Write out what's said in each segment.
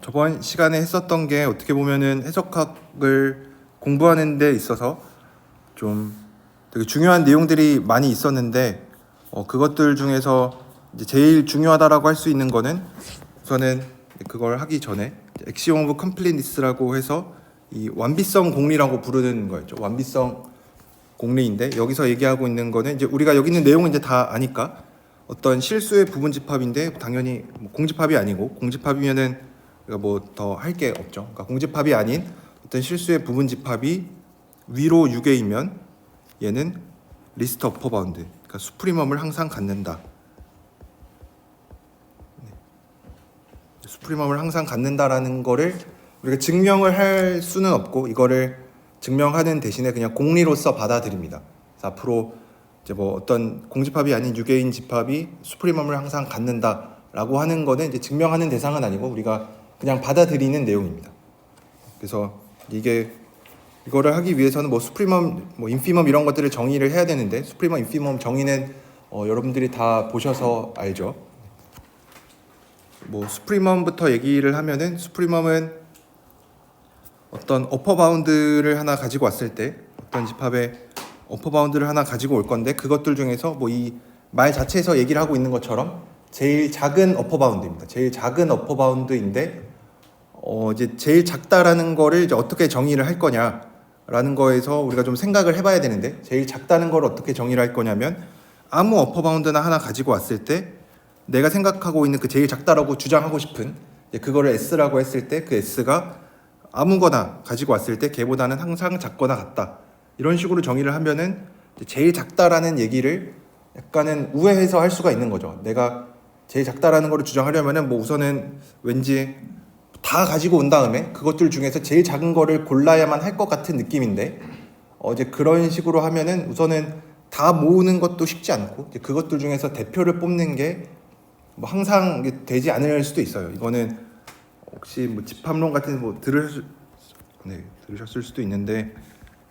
저번 시간에 했었던 게 어떻게 보면은 해석학을 공부하는 데 있어서 좀 되게 중요한 내용들이 많이 있었는데 그것들 중에서 이제 제일 중요하다라고 할 수 있는 거는 우선은 그걸 하기 전에 액시옴 오브 컴플리니스라고 해서 이 완비성 공리라고 부르는 거였죠. 완비성 공리인데 여기서 얘기하고 있는 거는 이제 우리가 여기 있는 내용은 이제 다 아니까 어떤 실수의 부분 집합인데 당연히 뭐 공집합이 아니고 공집합이면은 우리가 뭐 더 할 게 없죠. 그러니까 공집합이 아닌 어떤 실수의 부분 집합이 위로 6개이면 얘는 리스트 어퍼 바운드, 그러니까 수프리멈을 항상 갖는다. 수프리멈을 항상 갖는다라는 거를 우리가 증명을 할 수는 없고 이거를 증명하는 대신에 그냥 공리로서 받아들입니다. 그래서 앞으로 이제 뭐 어떤 공집합이 아닌 6개인 집합이 수프리멈을 항상 갖는다라고 하는 거는 이제 증명하는 대상은 아니고 우리가 그냥 받아들이는 내용입니다. 그래서 이거를 하기 위해서는 뭐 수프리멈, 뭐 인피멈 이런 것들을 정의를 해야 되는데 수프리멈, 인피멈 정의는 여러분들이 다 보셔서 알죠. 뭐 수프리멈부터 얘기를 하면은 수프리멈은 어떤 어퍼 바운드를 하나 가지고 왔을 때 어떤 집합의 어퍼 바운드를 하나 가지고 올 건데 그것들 중에서 뭐 이 말 자체에서 얘기를 하고 있는 것처럼 제일 작은 어퍼 바운드입니다. 제일 작은 어퍼 바운드인데 이제 제일 작다라는 거를 이제 어떻게 정의를 할 거냐라는 거에서 우리가 좀 생각을 해봐야 되는데 제일 작다는 걸 어떻게 정의를 할 거냐면 아무 어퍼 바운드나 하나 가지고 왔을 때 내가 생각하고 있는 그 제일 작다라고 주장하고 싶은 그거를 S라고 했을 때 그 S가 아무거나 가지고 왔을 때 걔보다는 항상 작거나 같다. 이런 식으로 정의를 하면은 제일 작다라는 얘기를 약간은 우회해서 할 수가 있는 거죠. 내가 제일 작다라는 거를 주장하려면은 뭐 우선은 왠지 다 가지고 온 다음에 그것들 중에서 제일 작은 거를 골라야만 할 것 같은 느낌인데 이제 그런 식으로 하면은 우선은 다 모으는 것도 쉽지 않고 이제 그것들 중에서 대표를 뽑는 게 뭐 항상 되지 않을 수도 있어요. 이거는 혹시 뭐 집합론 같은 뭐 들으셨을 수도 있는데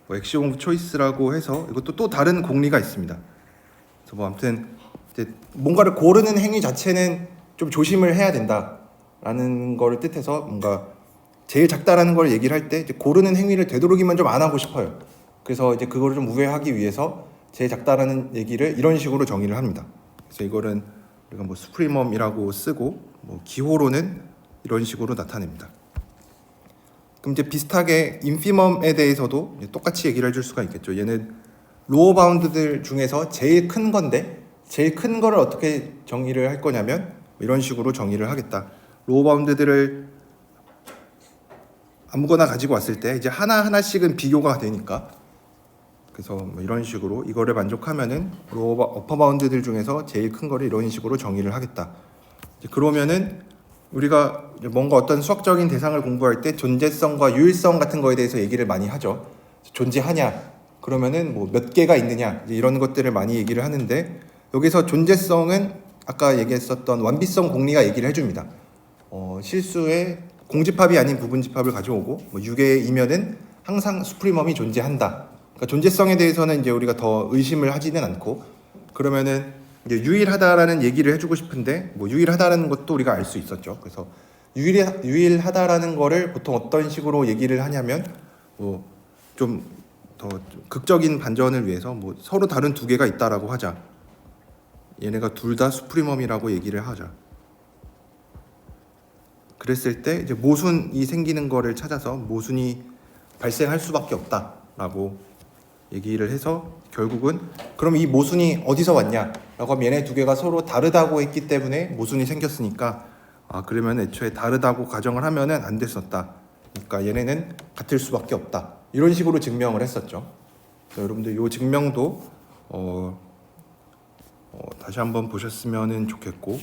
뭐 액시옴 오브 초이스라고 해서 이것도 또 다른 공리가 있습니다. 그래서 뭐 아무튼 이제 뭔가를 고르는 행위 자체는 좀 조심을 해야 된다라는 거를 뜻해서 뭔가 제일 작다라는 걸 얘기를 할 때 고르는 행위를 되도록이면 좀 안 하고 싶어요. 그래서 이제 그거를 좀 우회하기 위해서 제일 작다라는 얘기를 이런 식으로 정의를 합니다. 그래서 이거는 우리가 뭐 수프리멈이라고 쓰고 뭐 기호로는 이런 식으로 나타냅니다. 그럼 이제 비슷하게 인피멈에 대해서도 똑같이 얘기를 해줄 수가 있겠죠. 얘는 로어 바운드들 중에서 제일 큰 건데 제일 큰 거를 어떻게 정의를 할 거냐면 이런 식으로 정의를 하겠다. 로어 바운드들을 아무거나 가지고 왔을 때 이제 하나하나씩은 비교가 되니까 그래서 뭐 이런 식으로 이거를 만족하면은 어퍼 바운드들 중에서 제일 큰 거를 이런 식으로 정의를 하겠다. 그러면은 우리가 뭔가 어떤 수학적인 대상을 공부할 때 존재성과 유일성 같은 거에 대해서 얘기를 많이 하죠. 존재하냐? 그러면은 뭐 몇 개가 있느냐? 이런 것들을 많이 얘기를 하는데 여기서 존재성은 아까 얘기했었던 완비성 공리가 얘기를 해줍니다. 실수의 공집합이 아닌 부분집합을 가져오고 뭐 6개이면은 항상 수프리멈이 존재한다. 그러니까 존재성에 대해서는 이제 우리가 더 의심을 하지는 않고 그러면은 이제 유일하다라는 얘기를 해주고 싶은데 뭐 유일하다라는 것도 우리가 알 수 있었죠. 그래서 유일하다라는 거를 보통 어떤 식으로 얘기를 하냐면 뭐 좀 더 극적인 반전을 위해서 뭐 서로 다른 두 개가 있다라고 하자. 얘네가 둘 다 수프리멈이라고 얘기를 하자. 그랬을 때 이제 모순이 생기는 거를 찾아서 모순이 발생할 수밖에 없다라고 얘기를 해서 결국은 그럼 이 모순이 어디서 왔냐라고 하면 얘네 두 개가 서로 다르다고 했기 때문에 모순이 생겼으니까 그러면 애초에 다르다고 가정을 하면은 안 됐었다. 그러니까 얘네는 같을 수밖에 없다. 이런 식으로 증명을 했었죠. 여러분들 이 증명도 다시 한번 보셨으면 좋겠고.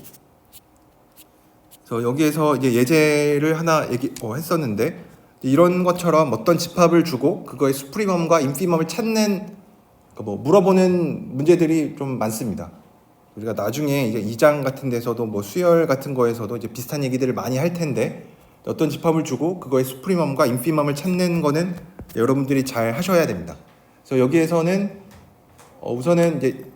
그래서 여기에서 이제 예제를 하나 했었는데 이런 것처럼 어떤 집합을 주고 그거의 수프리멈과 인피멈을 찾는 뭐 물어보는 문제들이 좀 많습니다. 우리가 나중에 이제 2장 같은 데서도 뭐 수열 같은 거에서도 이제 비슷한 얘기들을 많이 할 텐데 어떤 집합을 주고 그거의 수프리멈과 인피멈을 찾는 거는 여러분들이 잘 하셔야 됩니다. 그래서 여기에서는 우선은 이제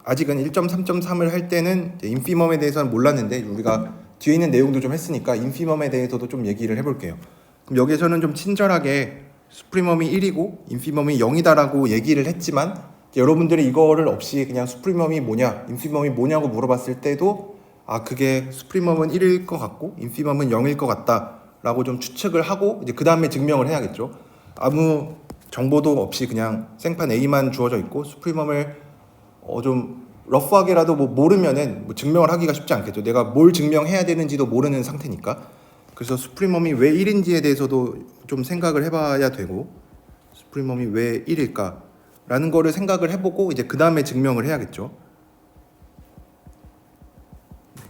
아직은 1.3.3을 할 때는 인피멈에 대해서는 몰랐는데 우리가 뒤에 있는 내용도 좀 했으니까 인피멈에 대해서도 좀 얘기를 해볼게요. 그럼 여기에서는 좀 친절하게 수프리멈이 1이고 인피멈이 0이다라고 얘기를 했지만 여러분들이 이거를 없이 그냥 수프리멈이 뭐냐, 인피멈이 뭐냐고 물어봤을 때도 그게 수프리멈은 1일 것 같고 인피멈은 0일 것 같다라고 좀 추측을 하고 이제 그 다음에 증명을 해야겠죠. 아무 정보도 없이 그냥 생판 A만 주어져 있고 수프리멈을 좀 러프하게라도 모르면은 증명을 하기가 쉽지 않겠죠. 내가 뭘 증명해야 되는지도 모르는 상태니까. 그래서 수프리멈이 왜 1인지에 대해서도 좀 생각을 해봐야 되고, 수프리멈이 왜 1일까 라는 거를 생각을 해보고 이제 그 다음에 증명을 해야겠죠.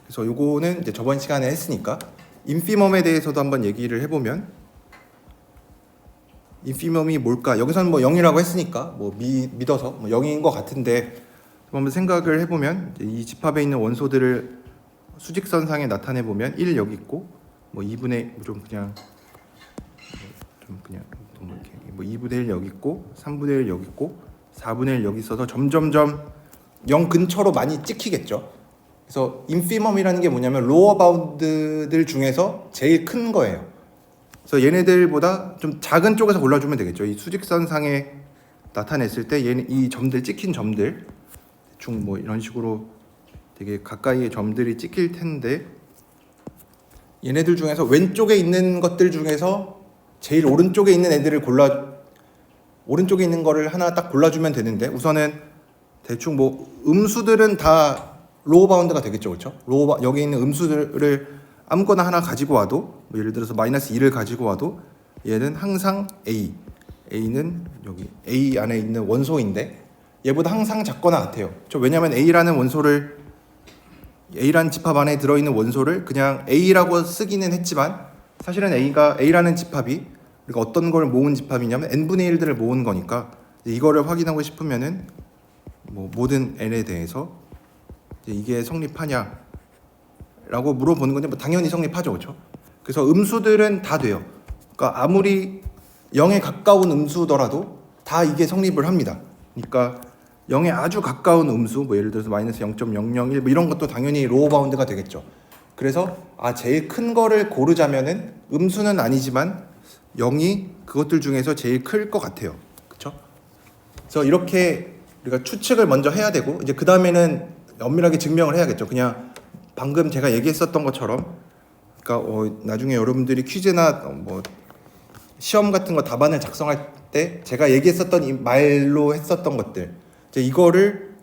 그래서 요거는 이제 저번 시간에 했으니까 인피멈에 대해서도 한번 얘기를 해보면, 인피멈이 뭘까? 여기서는 뭐 0이라고 했으니까 뭐 믿어서 뭐 0인 것 같은데, 한번 생각을 해보면 이 집합에 있는 원소들을 수직선상에 나타내 보면 1 여기 있고, 뭐 2분의 좀 그냥 이렇게 뭐 2분의 1 여기 있고, 3분의 1 여기 있고, 4분의 1 여기 있어서 점점점 0 근처로 많이 찍히겠죠. 그래서 인피멈이라는 게 뭐냐면 로어 바운드들 중에서 제일 큰 거예요. 그래서 얘네들보다 좀 작은 쪽에서 골라주면 되겠죠. 이 수직선상에 나타냈을 때 얘는 이 점들, 찍힌 점들 대충 뭐 이런 식으로 되게 가까이의 점들이 찍힐 텐데, 얘네들 중에서 왼쪽에 있는 것들 중에서 제일 오른쪽에 있는 애들을 오른쪽에 있는 거를 하나 딱 골라주면 되는데, 우선은 대충 뭐 음수들은 다 로우 바운드가 되겠죠, 그렇죠? 여기 있는 음수들을 아무거나 하나 가지고 와도, 뭐 예를 들어서 마이너스 2를 가지고 와도 얘는 항상 A는 여기 A 안에 있는 원소인데 얘보다 항상 작거나 같아요. 왜냐하면 A라는 집합 안에 들어있는 원소를 그냥 A라고 쓰기는 했지만 사실은 A라는 집합이 우리가 어떤 걸 모은 집합이냐면 n분의 1들을 모은 거니까, 이거를 확인하고 싶으면은 뭐 모든 n에 대해서 이게 성립하냐라고 물어보는 건데, 뭐 당연히 성립하죠, 그렇죠? 그래서 음수들은 다 돼요. 그러니까 아무리 0에 가까운 음수더라도 다 이게 성립을 합니다. 그러니까 0에 아주 가까운 음수, 뭐 예를 들어서 마이너스 0.001 뭐 이런 것도 당연히 로우 바운드가 되겠죠. 그래서 제일 큰 거를 고르자면은 음수는 아니지만 0이 그것들 중에서 제일 클 것 같아요. 그렇죠? 그래서 이렇게 우리가 추측을 먼저 해야 되고, 이제 그 다음에는 엄밀하게 증명을 해야겠죠. 그냥 방금 제가 얘기했었던 것처럼, 그러니까 나중에 여러분들이 퀴즈나 뭐 시험 같은 거 답안을 작성할 때 제가 얘기했었던 이 말로 했었던 것들, 이제 이거를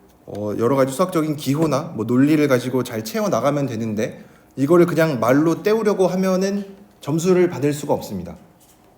여러 가지 수학적인 기호나 뭐 논리를 가지고 잘 채워 나가면 되는데, 이거를 그냥 말로 때우려고 하면은 점수를 받을 수가 없습니다.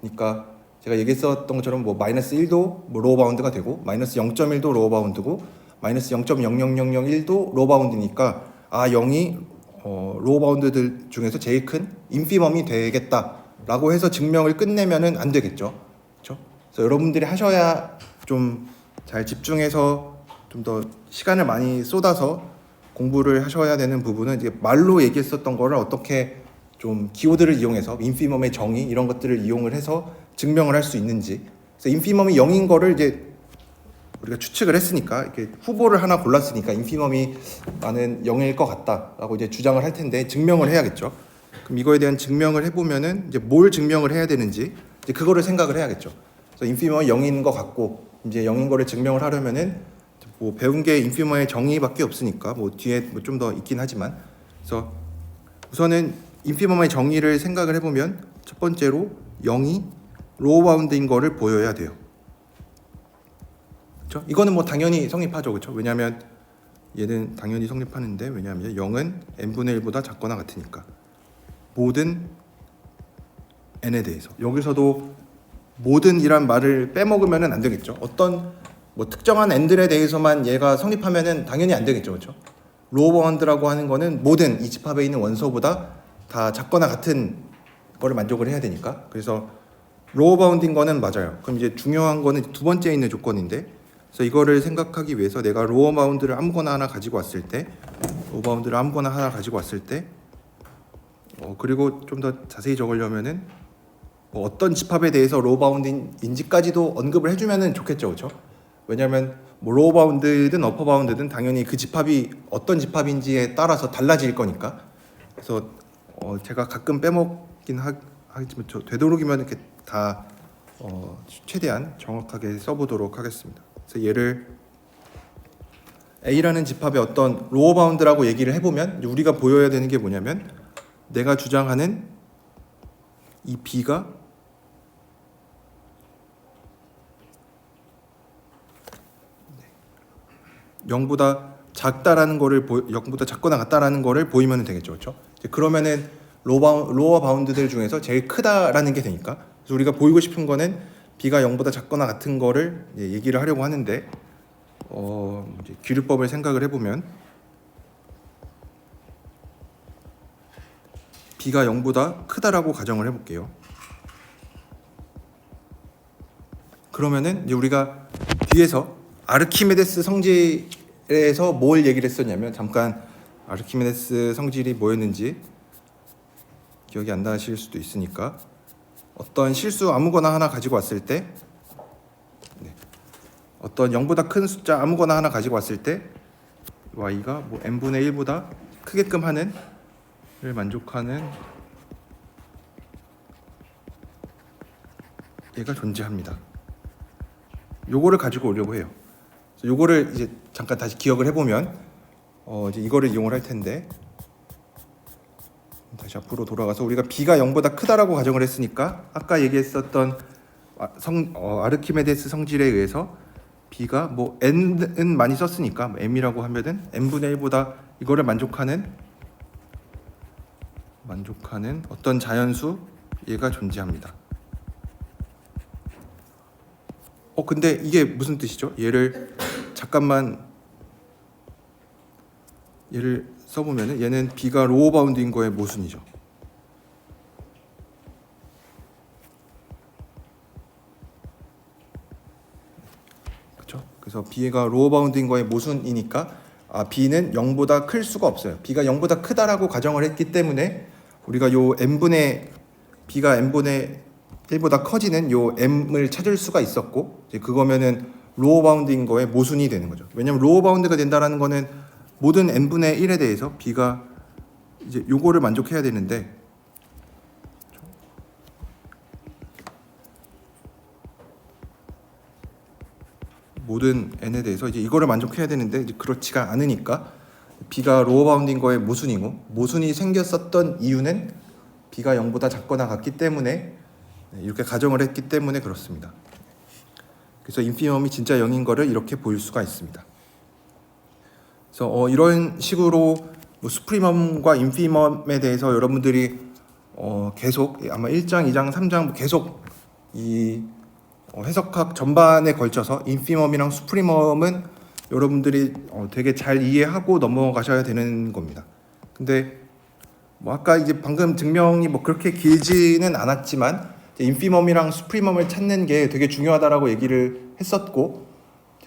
그러니까 제가 얘기했었던 것처럼 뭐 마이너스 1도 뭐 로우 바운드가 되고, 마이너스 0.1도 로우 바운드고, 마이너스 0.00001도 로우 바운드니까 0이 로우 바운드들 중에서 제일 큰 인피멈이 되겠다라고 해서 증명을 끝내면은 안 되겠죠. 그렇죠? 그래서 여러분들이 하셔야 좀 잘 집중해서 좀 더 시간을 많이 쏟아서 공부를 하셔야 되는 부분은, 이제 말로 얘기했었던 거를 어떻게 좀 기호들을 이용해서 인피멈의 정의 이런 것들을 이용을 해서 증명을 할 수 있는지. 그래서 인피멈이 0인 거를 이제 우리가 추측을 했으니까, 이렇게 후보를 하나 골랐으니까 인피멈이 나는 0일 것 같다라고 이제 주장을 할 텐데 증명을 해야겠죠. 그럼 이거에 대한 증명을 해보면은 이제 뭘 증명을 해야 되는지 이제 그거를 생각을 해야겠죠. 그래서 인피멈이 0인 것 같고, 이제 0인 거를 증명을 하려면은 뭐 배운 게 인피멈의 정의밖에 없으니까 뭐 뒤에 뭐 좀 더 있긴 하지만, 그래서 우선은 인피멈의 정의를 생각을 해보면 첫 번째로 0이 로우 바운드인 거를 보여야 돼요. 그렇죠? 이거는 뭐 당연히 성립하죠, 그렇죠? 왜냐하면 얘는 당연히 성립하는데, 왜냐하면 0은 n분의 1보다 작거나 같으니까. 모든 n에 대해서, 여기서도 모든이란 말을 빼먹으면 안 되겠죠. 어떤 뭐 특정한 n들에 대해서만 얘가 성립하면은 당연히 안 되겠죠, 그렇죠? 로우 바운드라고 하는 거는 모든 이 집합에 있는 원소보다 다 작거나 같은 거를 만족을 해야 되니까. 그래서 로우 바운드인 거는 맞아요. 그럼 이제 중요한 거는 두 번째에 있는 조건인데, 그래서 이거를 생각하기 위해서 내가 로우 바운드를 아무거나 하나 가지고 왔을 때, 그리고 좀 더 자세히 적으려면은 뭐 어떤 집합에 대해서 로우 바운드인지까지도 언급을 해주면은 좋겠죠, 그렇죠? 왜냐하면 뭐 로우 바운드든 어퍼 바운드든 당연히 그 집합이 어떤 집합인지에 따라서 달라질 거니까. 그래서 제가 가끔 빼먹긴 하겠지만 되도록이면 이렇게 다 최대한 정확하게 써보도록 하겠습니다. 그래서 얘를 A라는 집합의 어떤 로어 바운드라고 얘기를 해보면 우리가 보여야 되는 게 뭐냐면 내가 주장하는 이 B가 0보다 작다라는 거를 0보다 작거나 같다라는 거를 보이면 되겠죠, 그렇죠? 그러면은 로어 바운드들 중에서 제일 크다라는 게 되니까 그래서 우리가 보이고 싶은 거는 B가 0보다 작거나 같은 거를 얘기를 하려고 하는데 이제 기류법을 생각을 해보면 B가 0보다 크다라고 가정을 해볼게요. 그러면은 이제 우리가 뒤에서 아르키메데스 성질에서 뭘 얘기를 했었냐면 잠깐 아르키메데스 성질이 뭐였는지 기억이 안 나실 수도 있으니까 어떤 실수 아무거나 하나 가지고 왔을 때 어떤 0보다 큰 숫자 아무거나 하나 가지고 왔을 때 y가 뭐 n분의 1보다 크게끔 하는 를 만족하는 얘가 존재합니다. 요거를 가지고 오려고 해요. 요거를 이제 잠깐 다시 기억을 해보면 이제 이거를 이용을 할 텐데 다시 앞으로 돌아가서 우리가 B가 0보다 크다라고 가정을 했으니까 아까 얘기했었던 아르키메데스 성질에 의해서 B가 뭐 n은 많이 썼으니까 m이라고 하면은 n분의 1보다 이거를 만족하는 어떤 자연수 얘가 존재합니다. 근데 이게 무슨 뜻이죠? 얘를 잠깐만 얘를 써보면은 얘는 B가 로어 바운드인 거의 모순이죠. 그렇죠? 그래서 B가 로어 바운드인 거의 모순이니까 B는 0보다 클 수가 없어요. B가 0보다 크다라고 가정을 했기 때문에 우리가 요 B가 n분의 1보다 커지는 요 m을 찾을 수가 있었고 이제 그거면은 로어 바운드인 거에 모순이 되는 거죠. 왜냐면 로어 바운드가 된다라는 거는 모든 n분의 1에 대해서 B가 이제 요거를 만족해야 되는데 모든 n에 대해서 이제 이거를 만족해야 되는데 이제 그렇지가 않으니까 B가 로어 바운드인 거에 모순이고 모순이 생겼었던 이유는 B가 0보다 작거나 같기 때문에 이렇게 가정을 했기 때문에 그렇습니다. 그래서 인피멈이 진짜 0인 거를 이렇게 보일 수가 있습니다. 그래서 이런 식으로 뭐 수프리멈과 인피멈에 대해서 여러분들이 계속 아마 1장, 2장, 3장 계속 이 해석학 전반에 걸쳐서 인피멈이랑 수프리멈은 여러분들이 되게 잘 이해하고 넘어가셔야 되는 겁니다. 근데 뭐 아까 이제 방금 증명이 뭐 그렇게 길지는 않았지만 인피멈이랑 수프리멈을 찾는 게 되게 중요하다라고 얘기를 했었고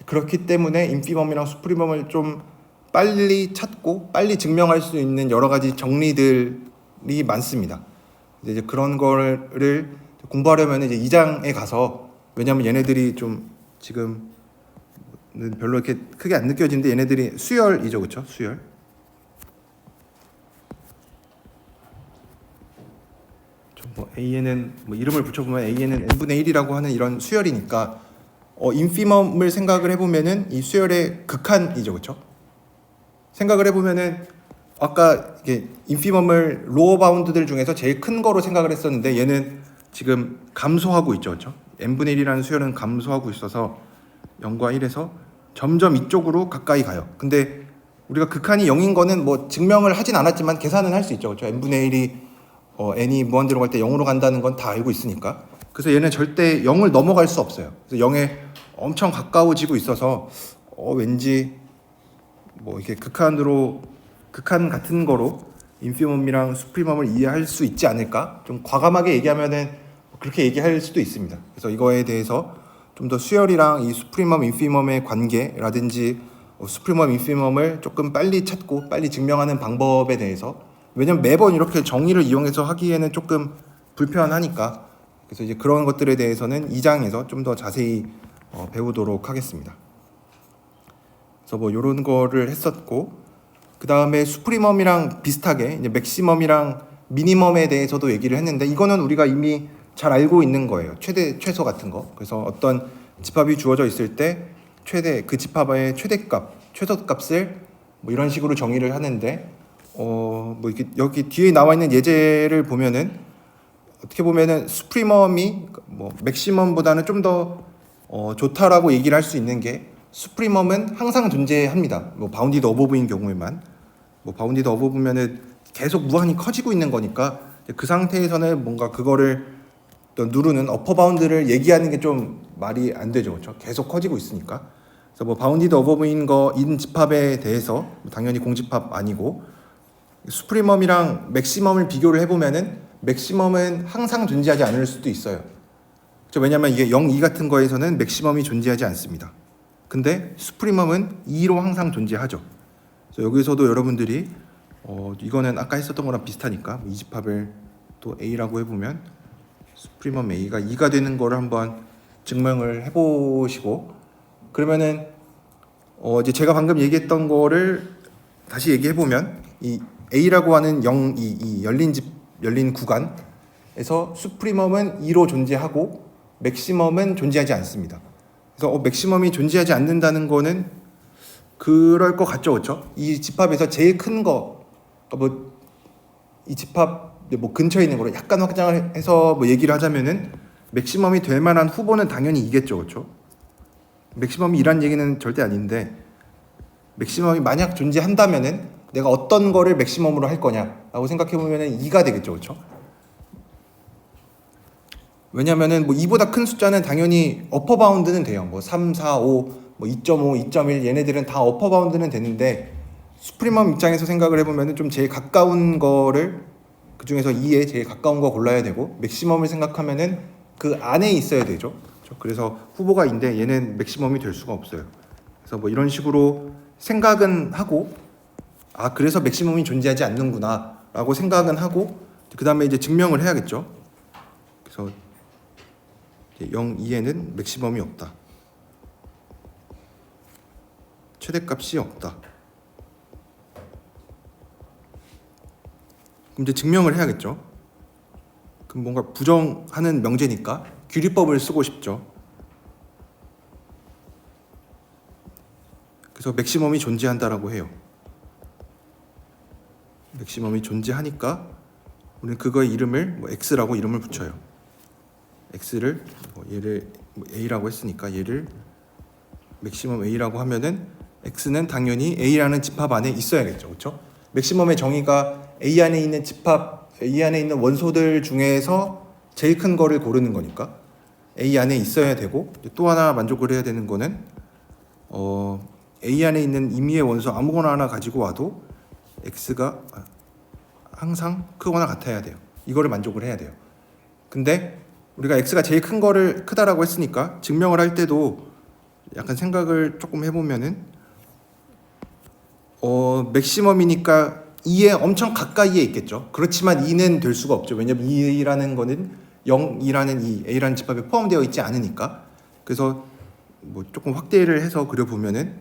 그렇기 때문에 인피멈이랑 수프리멈을 좀 빨리 찾고 빨리 증명할 수 있는 여러 가지 정리들이 많습니다. 이제 그런 거를 공부하려면 이제 2장에 가서 왜냐하면 얘네들이 좀 지금 별로 이렇게 크게 안 느껴지는데 얘네들이 수열이죠, 그렇죠? 수열. 뭐 AN은 뭐 이름을 붙여보면 AN은 n분의 1이라고 하는 이런 수열이니까 인피멈을 생각을 해보면은 이 수열의 극한이죠, 그렇죠? 생각을 해보면은 아까 이게 인피멈을 로어 바운드들 중에서 제일 큰 거로 생각을 했었는데 얘는 지금 감소하고 있죠, 그렇죠? n분의 1이라는 수열은 감소하고 있어서 0과 1에서 점점 이쪽으로 가까이 가요. 근데 우리가 극한이 0인 거는 뭐 증명을 하진 않았지만 계산은 할 수 있죠, 그렇죠? n분의 1이 n이 무한대로 갈 때 0으로 간다는 건 다 알고 있으니까. 그래서 얘는 절대 0을 넘어갈 수 없어요. 그래서 0에 엄청 가까워지고 있어서 왠지 뭐 이렇게 극한 같은 거로 인피멈이랑 수프리멈을 이해할 수 있지 않을까? 좀 과감하게 얘기하면은 그렇게 얘기할 수도 있습니다. 그래서 이거에 대해서 좀 더 수열이랑 이 수프리멈, 인피멈의 관계라든지 수프리멈, 인피멈을 조금 빨리 찾고 빨리 증명하는 방법에 대해서 왜냐면 매번 이렇게 정의를 이용해서 하기에는 조금 불편하니까 그래서 이제 그런 것들에 대해서는 2장에서 좀 더 자세히 배우도록 하겠습니다. 그래서 뭐 이런 거를 했었고 그 다음에 수프리멈이랑 비슷하게 이제 맥시멈이랑 미니멈에 대해서도 얘기를 했는데 이거는 우리가 이미 잘 알고 있는 거예요. 최대, 최소 같은 거. 그래서 어떤 집합이 주어져 있을 때 최대, 그 집합의 최대값, 최소값을 뭐 이런 식으로 정의를 하는데 뭐 이렇게 여기 뒤에 나와 있는 예제를 보면은 어떻게 보면은 수프리멈이 뭐 맥시멈보다는 좀 더 좋다라고 얘기를 할 수 있는 게 수프리멈은 항상 존재합니다. 뭐 바운디드 어버브인 경우에만 뭐 바운디드 어버브면은 계속 무한히 커지고 있는 거니까 그 상태에서는 뭔가 그거를 또 누르는 어퍼 바운드를 얘기하는 게 좀 말이 안 되죠, 그렇죠? 계속 커지고 있으니까. 그래서 뭐 바운디드 어버브인 거인 집합에 대해서 당연히 공집합 아니고 수프리멈이랑 맥시멈을 비교를 해보면은 맥시멈은 항상 존재하지 않을 수도 있어요. 그렇죠? 왜냐하면 이게 0, 2 같은 거에서는 맥시멈이 존재하지 않습니다. 근데 수프리멈은 2로 항상 존재하죠. 그래서 여기서도 여러분들이 이거는 아까 했었던 거랑 비슷하니까 이 집합을 또 A라고 해보면 수프리멈 A가 2가 되는 거를 한번 증명을 해보시고 그러면은 이제 제가 방금 얘기했던 거를 다시 얘기해보면 이 A라고 하는 0, 2, 이 열린 구간에서 수프리멈은 2로 존재하고 맥시멈은 존재하지 않습니다. 그래서 맥시멈이 존재하지 않는다는 거는 그럴 것 같죠, 그렇죠? 이 집합에서 제일 큰 거, 뭐 이 집합 뭐 근처에 있는 거로 약간 확장을 해서 뭐 얘기를 하자면은 맥시멈이 될 만한 후보는 당연히 이겠죠, 그렇죠? 맥시멈이 이란 얘기는 절대 아닌데 맥시멈이 만약 존재한다면은 내가 어떤 거를 맥시멈으로 할 거냐라고 생각해 보면은 2가 되겠죠, 그렇죠? 왜냐면은 뭐 2보다 큰 숫자는 당연히 어퍼 바운드는 돼요. 뭐 3, 4, 5, 뭐 2.5, 2.1 얘네들은 다 어퍼 바운드는 되는데 수프리멈 입장에서 생각을 해보면은 좀 제일 가까운 거를 그 중에서 2에 제일 가까운 거 골라야 되고 맥시멈을 생각하면은 그 안에 있어야 되죠. 그래서 후보가 인데 얘는 맥시멈이 될 수가 없어요. 그래서 뭐 이런 식으로 생각은 하고 그래서 맥시멈이 존재하지 않는구나라고 생각은 하고 그 다음에 이제 증명을 해야겠죠. 그래서 0, 2에는 맥시멈이 없다. 최대값이 없다. 그럼 이제 증명을 해야겠죠. 그럼 뭔가 부정하는 명제니까 규리법을 쓰고 싶죠. 그래서 맥시멈이 존재한다라고 해요. 맥시멈이 존재하니까 우리는 그거의 이름을 뭐 X라고 이름을 붙여요. X를 뭐 얘를 뭐 A라고 했으니까 얘를 맥시멈 A라고 하면은 X는 당연히 A라는 집합 안에 있어야겠죠, 그렇죠? 맥시멈의 정의가 A 안에 있는 집합, A 안에 있는 원소들 중에서 제일 큰 거를 고르는 거니까 A 안에 있어야 되고 또 하나 만족을 해야 되는 거는 A 안에 있는 임의의 원소 아무거나 하나 가지고 와도 X가 항상 크거나 같아야 돼요. 이거를 만족을 해야 돼요. 근데 우리가 X가 제일 큰 거를 크다라고 했으니까 증명을 할 때도 약간 생각을 조금 해보면은 맥시멈이니까 2에 엄청 가까이에 있겠죠. 그렇지만 2는 될 수가 없죠. 왜냐면 2라는 거는 0이라는 이 A라는 집합에 포함되어 있지 않으니까. 그래서 뭐 조금 확대를 해서 그려보면은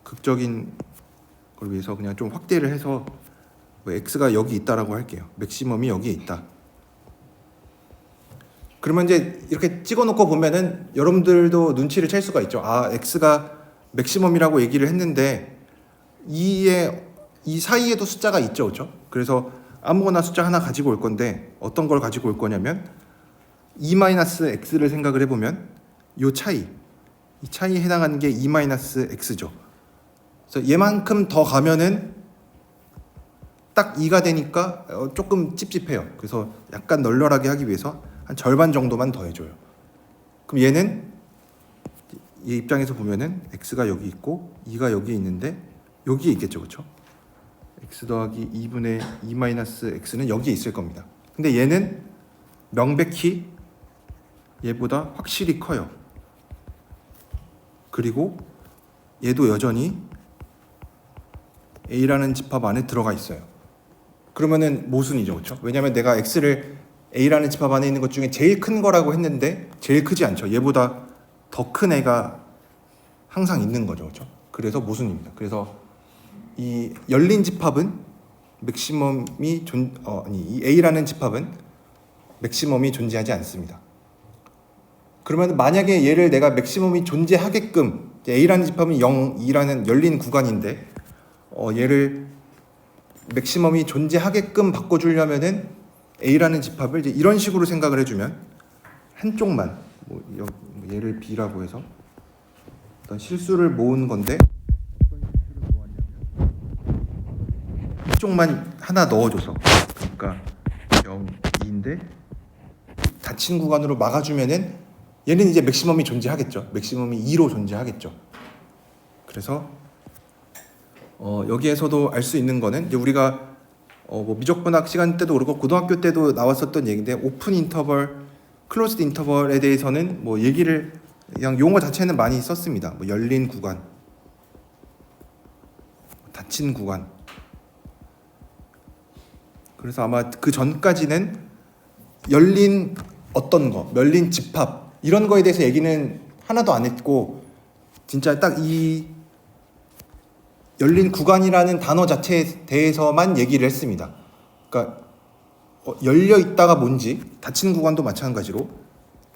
극적인 걸 위해서 그냥 좀 확대를 해서 뭐 X가 여기 있다라고 할게요. 맥시멈이 여기에 있다. 그러면 이제 이렇게 찍어놓고 보면은 여러분들도 눈치를 챌 수가 있죠. X가 맥시멈이라고 얘기를 했는데 이 사이에도 숫자가 있죠, 그렇죠? 그래서 아무거나 숫자 하나 가지고 올 건데 어떤 걸 가지고 올 거냐면 2-x를 생각을 해보면 이 차이에 해당하는 게 2-x죠. 그래서 얘만큼 더 가면은 딱 2가 되니까 조금 찝찝해요. 그래서 약간 널널하게 하기 위해서 한 절반 정도만 더해줘요. 그럼 얘는 얘 입장에서 보면은 x가 여기 있고 2가 여기 있는데 여기에 있겠죠, 그렇죠? x 더하기 2분의 2-x는 여기에 있을 겁니다. 근데 얘는 명백히 얘보다 확실히 커요. 그리고 얘도 여전히 A라는 집합 안에 들어가 있어요. 그러면은 모순이죠, 그렇죠? 왜냐하면 내가 x를 A라는 집합 안에 있는 것 중에 제일 큰 거라고 했는데 제일 크지 않죠. 얘보다 더 큰 애가 항상 있는 거죠, 그렇죠? 그래서 모순입니다. 그래서 이 열린 집합은 맥시멈이 이 A라는 집합은 맥시멈이 존재하지 않습니다. 그러면 만약에 얘를 내가 맥시멈이 존재하게끔 A라는 집합은 0, 2라는 열린 구간인데 얘를 맥시멈이 존재하게끔 바꿔주려면은 A라는 집합을 이제 이런 식으로 생각을 해주면 한쪽만 얘를 B라고 해서 어떤 실수를 모은 건데 어떤 실수를 모았냐면 한쪽만 하나 넣어줘서 그러니까 0, 2인데 닫힌 구간으로 막아주면은 얘는 이제 맥시멈이 존재하겠죠. 맥시멈이 2로 존재하겠죠. 그래서 여기에서도 알 수 있는 거는 이제 우리가 뭐 미적분학 시간 때도 그렇고 고등학교 때도 나왔었던 얘기인데 오픈 인터벌, 클로즈드 인터벌에 대해서는 뭐 얘기를 그냥 용어 자체는 많이 썼습니다. 뭐 열린 구간, 닫힌 구간. 그래서 아마 그 전까지는 열린 어떤 거, 열린 집합 이런 거에 대해서 얘기는 하나도 안 했고 진짜 딱 이 열린 구간이라는 단어 자체에 대해서만 얘기를 했습니다. 그러니까 열려 있다가 뭔지, 닫힌 구간도 마찬가지로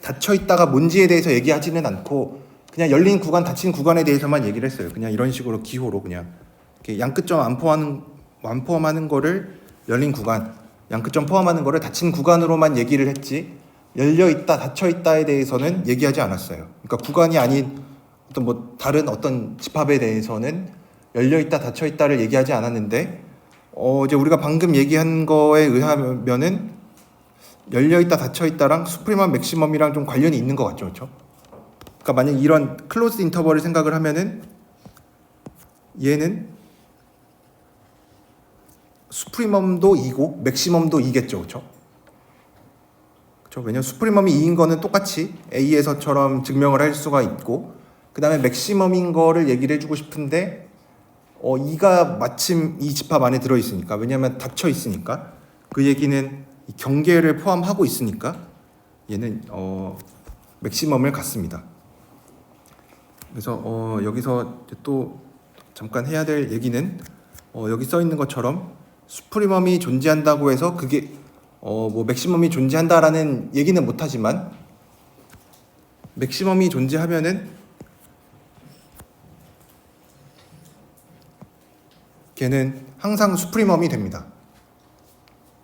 닫혀 있다가 뭔지에 대해서 얘기하지는 않고 그냥 열린 구간, 닫힌 구간에 대해서만 얘기를 했어요. 그냥 이런 식으로 기호로 그냥 이렇게 양끝점 안 포함하는 거를 열린 구간, 양끝점 포함하는 거를 닫힌 구간으로만 얘기를 했지 열려 있다, 닫혀 있다에 대해서는 얘기하지 않았어요. 그러니까 구간이 아닌 어떤 뭐 다른 어떤 집합에 대해서는 열려 있다, 닫혀 있다를 얘기하지 않았는데 이제 우리가 방금 얘기한 거에 의하면은 열려 있다, 닫혀 있다랑 수프리멈 맥시멈이랑 좀 관련이 있는 것 같죠, 그렇죠? 그러니까 만약 이런 클로즈 인터벌을 생각을 하면은 얘는 수프리멈도 2고 맥시멈도 2겠죠, 그렇죠? 그렇죠? 왜냐면 수프리멈이 2인 거는 똑같이 A에서처럼 증명을 할 수가 있고 그 다음에 맥시멈인 거를 얘기를 해주고 싶은데 2가 마침 이 집합 안에 들어있으니까 왜냐하면 닫혀 있으니까 그 얘기는 이 경계를 포함하고 있으니까 얘는 맥시멈을 갖습니다. 그래서 여기서 또 잠깐 해야 될 얘기는 여기 써 있는 것처럼 수프리멈이 존재한다고 해서 그게 뭐 맥시멈이 존재한다라는 얘기는 못하지만 맥시멈이 존재하면은 걔는 항상 수프리멈이 됩니다.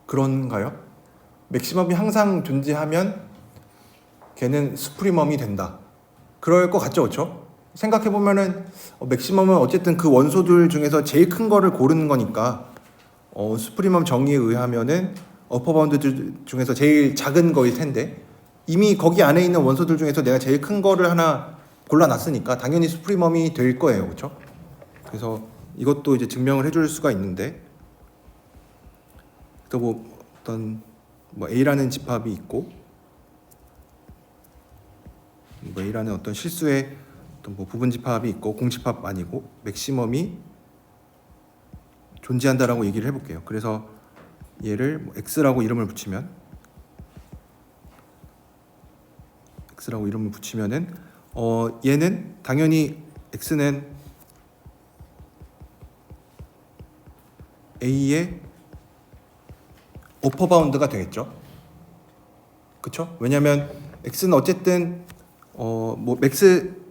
그런가요? 맥시멈이 항상 존재하면 걔는 수프리멈이 된다. 그럴 것 같죠, 그렇죠? 생각해 보면은 맥시멈은 어쨌든 그 원소들 중에서 제일 큰 거를 고르는 거니까 수프리멈 정의에 의하면은 어퍼 바운드 중에서 제일 작은 거일 텐데 이미 거기 안에 있는 원소들 중에서 내가 제일 큰 거를 하나 골라놨으니까 당연히 수프리멈이 될 거예요, 그렇죠? 그래서 이것도 이제 증명을 해줄 수가 있는데 또 뭐 어떤 뭐 A라는 집합이 있고 뭐 A라는 어떤 실수의 어떤 뭐 부분 집합이 있고 공집합 아니고 맥시멈이 존재한다라고 얘기를 해볼게요. 그래서 얘를 뭐 X라고 이름을 붙이면은 얘는 당연히 X는 A의 어퍼 바운드가 되겠죠. 그렇죠? 왜냐하면 X는 어쨌든 뭐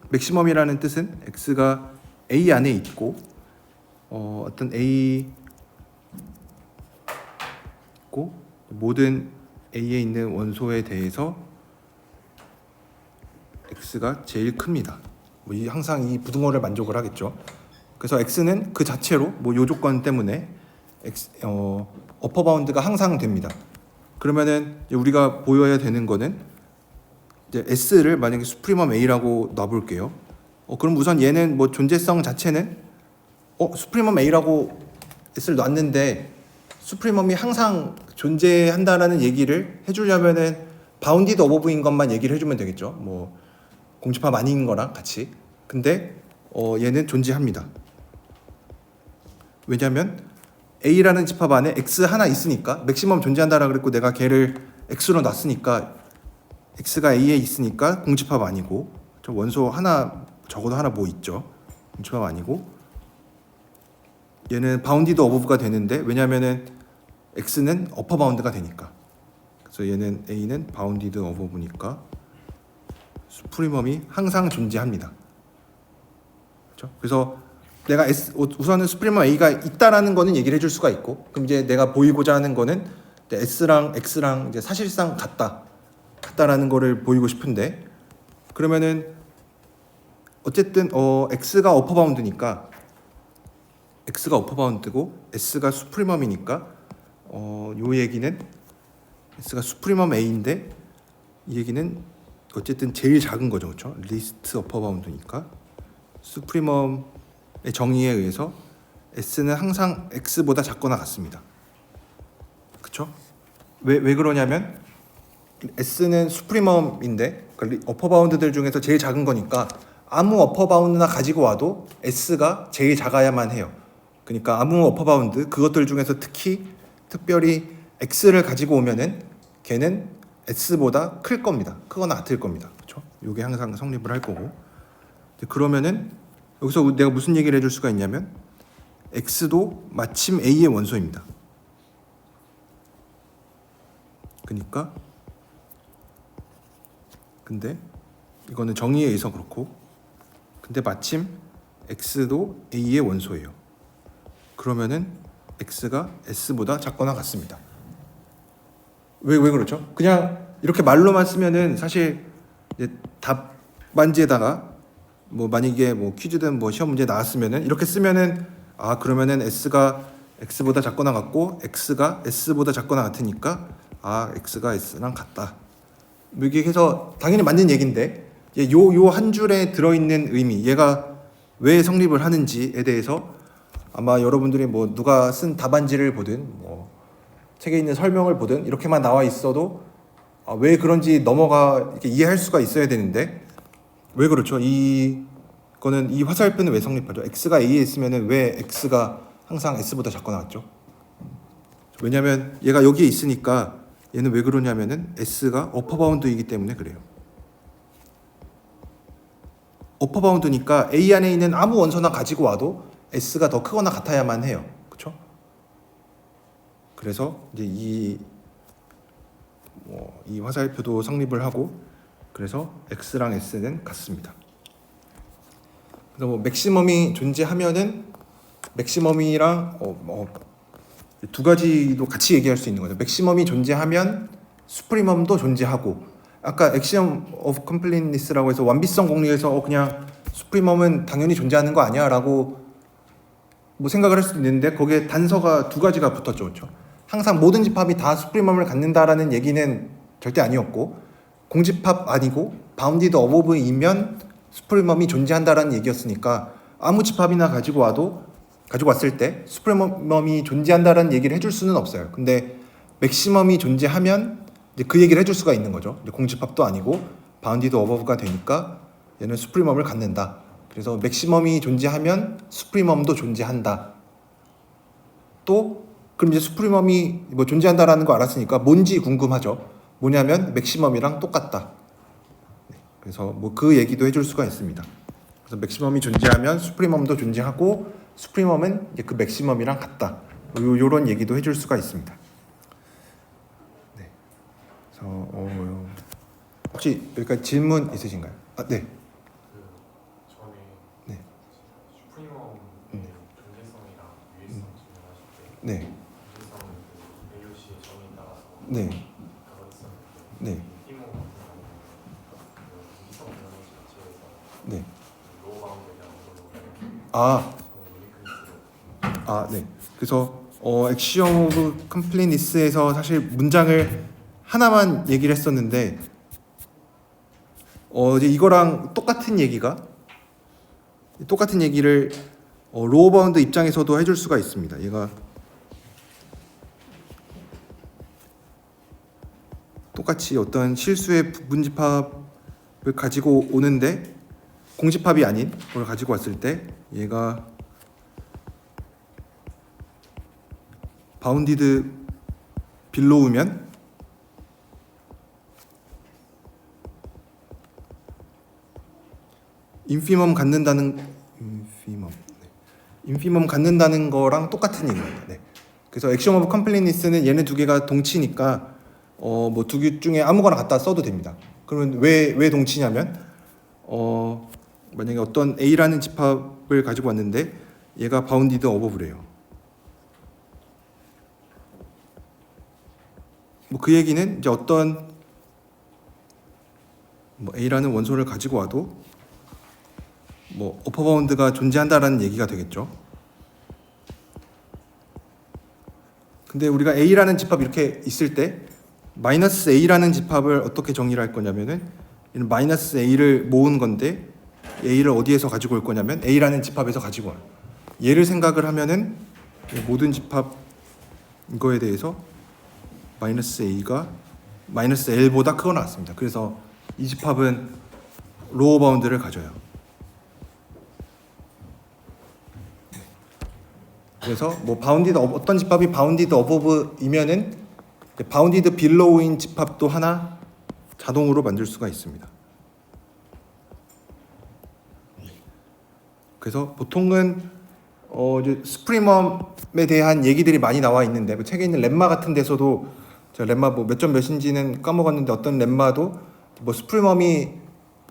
맥시멈이라는 뜻은 X가 A 안에 있고 어떤 A 있고 모든 A에 있는 원소에 대해서 X가 제일 큽니다. 뭐 항상 이 부등호를 만족을 하겠죠. 그래서 X는 그 자체로 뭐 요 조건 때문에 어퍼 바운드가 항상 됩니다. 그러면은 우리가 보여야 되는 거는 이제 S를 만약에 수프리멈 A라고 놔볼게요. 그럼 우선 얘는 뭐 존재성 자체는 수프리멈 A라고 S를 놨는데 수프리멈이 항상 존재한다라는 얘기를 해주려면은 바운디드 어버브인 것만 얘기를 해주면 되겠죠. 뭐 공집합 아닌 거랑 같이. 근데 얘는 존재합니다. 왜냐하면 A라는 집합 안에 X 하나 있으니까 맥시멈 존재한다라 그랬고 내가 걔를 X로 놨으니까 X가 A에 있으니까 공집합 아니고 저 원소 하나 적어도 하나 뭐 있죠. 공집합 아니고 얘는 바운디드 어버브가 되는데 왜냐면은 x는 어퍼 바운드가 되니까. 그래서 얘는 a는 바운디드 어버브니까 수프리멈이 항상 존재합니다. 그렇죠? 그래서 내가 우선은 수프리멈 a가 있다라는 거는 얘기를 해줄 수가 있고, 그럼 이제 내가 보이고자 하는 거는 s랑 x랑 이제 사실상 같다라는 거를 보이고 싶은데, 그러면은 어쨌든 x가 어퍼 바운드니까 x가 어퍼 바운드고 s가 수프리멈이니까 요 얘기는 s가 수프리멈 a인데 이 얘기는 어쨌든 제일 작은 거죠, 그렇죠? 리스트 어퍼 바운드니까 수프리멈의 정의에 의해서 s는 항상 x보다 작거나 같습니다. 그렇죠? 왜 그러냐면 s는 수프리멈인데 어퍼 바운드들 중에서 제일 작은 거니까 아무 어퍼 바운드나 가지고 와도 s가 제일 작아야만 해요. 그러니까 아무 어퍼 바운드 그것들 중에서 특별히 x를 가지고 오면은 걔는 s보다 클 겁니다. 크거나 같을 겁니다. 그렇죠? 이게 항상 성립을 할 거고. 그러면은 여기서 내가 무슨 얘기를 해줄 수가 있냐면 x도 마침 a의 원소입니다. 그러니까 근데 이거는 정의에 의해서 그렇고, 근데 마침 x도 a의 원소예요. 그러면은 x가 s보다 작거나 같습니다. 왜 그렇죠? 그냥 이렇게 말로만 쓰면은 사실 이제 답안지에다가 뭐 만약에 뭐 퀴즈든 뭐 시험 문제 나왔으면은 이렇게 쓰면은 그러면은 s가 x보다 작거나 같고 x가 s보다 작거나 같으니까 x가 s랑 같다. 이게 해서 당연히 맞는 얘기인데 요 한 줄에 들어있는 의미, 얘가 왜 성립을 하는지에 대해서 아마 여러분들이 뭐 누가 쓴 답안지를 보든 뭐 책에 있는 설명을 보든 이렇게만 나와 있어도 왜 그런지 이렇게 이해할 수가 있어야 되는데 왜 그렇죠? 이거는 이 화살표는 왜 성립하죠? x가 a에 있으면은 왜 x가 항상 s보다 작거나 같죠? 왜냐면 얘가 여기에 있으니까 얘는 왜 그러냐면은 s가 어퍼 바운드이기 때문에 그래요. 어퍼 바운드니까 a 안에 있는 아무 원소나 가지고 와도 s가 더 크거나 같아야만 해요. 그렇죠? 그래서 이제 이 화살표도 성립을 하고, 그래서 x랑 s는 같습니다. 그래서 뭐 맥시멈이 존재하면은 맥시멈이랑 두 가지도 같이 얘기할 수 있는 거죠. 맥시멈이 존재하면 수프리멈도 존재하고, 아까 액시엄 오브 컴플리트니스라고 해서 완비성 공리에서 그냥 수프리멈은 당연히 존재하는 거 아니야 라고 뭐 생각을 할 수도 있는데 거기에 단서가 두 가지가 붙었죠. 그렇죠? 항상 모든 집합이 다 수프리멈을 갖는다라는 얘기는 절대 아니었고, 공집합 아니고 바운디드 어버브이면 수프리멈이 존재한다라는 얘기였으니까 아무 집합이나 가지고 왔을 때 수프리멈이 존재한다라는 얘기를 해줄 수는 없어요. 근데 맥시멈이 존재하면 이제 그 얘기를 해줄 수가 있는 거죠. 공집합도 아니고 바운디드 어버브가 되니까 얘는 수프리멈을 갖는다. 그래서 맥시멈이 존재하면 수프리멈도 존재한다. 또 그럼 이제 수프리멈이 뭐 존재한다라는 거 알았으니까 뭔지 궁금하죠. 뭐냐면 맥시멈이랑 똑같다. 그래서 뭐 그 얘기도 해줄 수가 있습니다. 그래서 맥시멈이 존재하면 수프리멈도 존재하고 수프리멈은 이제 그 맥시멈이랑 같다. 요런 얘기도 해줄 수가 있습니다. 네. 그래서 혹시 여기까지 질문 있으신가요? 네. 전에 네. 슈프리멈의 존재성이랑 유해성 질문하실 때 네. 존재성은 AOC의 정의에 따라서 네. 있다고 했었는데 네. 인피모 같은 경우는 유기성 변화 자체에서 네. 로우 바운드에 대한 걸로 네. 그래서 액시엄 오브 컴플리니스에서 사실 문장을 하나만 얘기를 했었는데 이제 이거랑 똑같은 얘기를 로우 바운드 입장에서도 해줄 수가 있습니다. 얘가 똑같이 어떤 실수의 부분집합을 가지고 오는데 공집합이 아닌 걸 가지고 왔을 때 얘가 바운디드 빌로우면 인피멈 인피멈 갖는다는 거랑 똑같은 얘기입니다. 네. 그래서 액션 오브 컴플리니스는 얘네 두 개가 동치니까 뭐 두 개 중에 아무거나 갖다 써도 됩니다. 그러면 왜 동치냐면 만약에 어떤 A라는 집합을 가지고 왔는데 얘가 바운디드 어버브래요. 뭐 그 얘기는 이제 어떤 뭐 A라는 원소를 가지고 와도 뭐 어퍼 바운드가 존재한다라는 얘기가 되겠죠. 근데 우리가 A라는 집합 이렇게 있을 때 마이너스 A라는 집합을 어떻게 정의를 할 거냐면은 얘는 마이너스 A를 모은 건데 A를 어디에서 가지고 올 거냐면 A라는 집합에서 가지고 와요. 얘를 생각을 하면은 모든 집합 이거에 대해서 마이너스 A가 마이너스 L보다 크거 나왔습니다. 그래서 이 집합은 로어 바운드를 가져요. 그래서 뭐 바운디드 어떤 집합이 바운디드 어버브이면은 바운디드 빌로우인 집합도 하나 자동으로 만들 수가 있습니다. 그래서 보통은 이제 스프리멈에 대한 얘기들이 많이 나와 있는데 뭐 책에 있는 렘마 같은 데서도 제가 렘마 뭐 몇 점 몇인지는 까먹었는데 어떤 렘마도 뭐 스프리멈이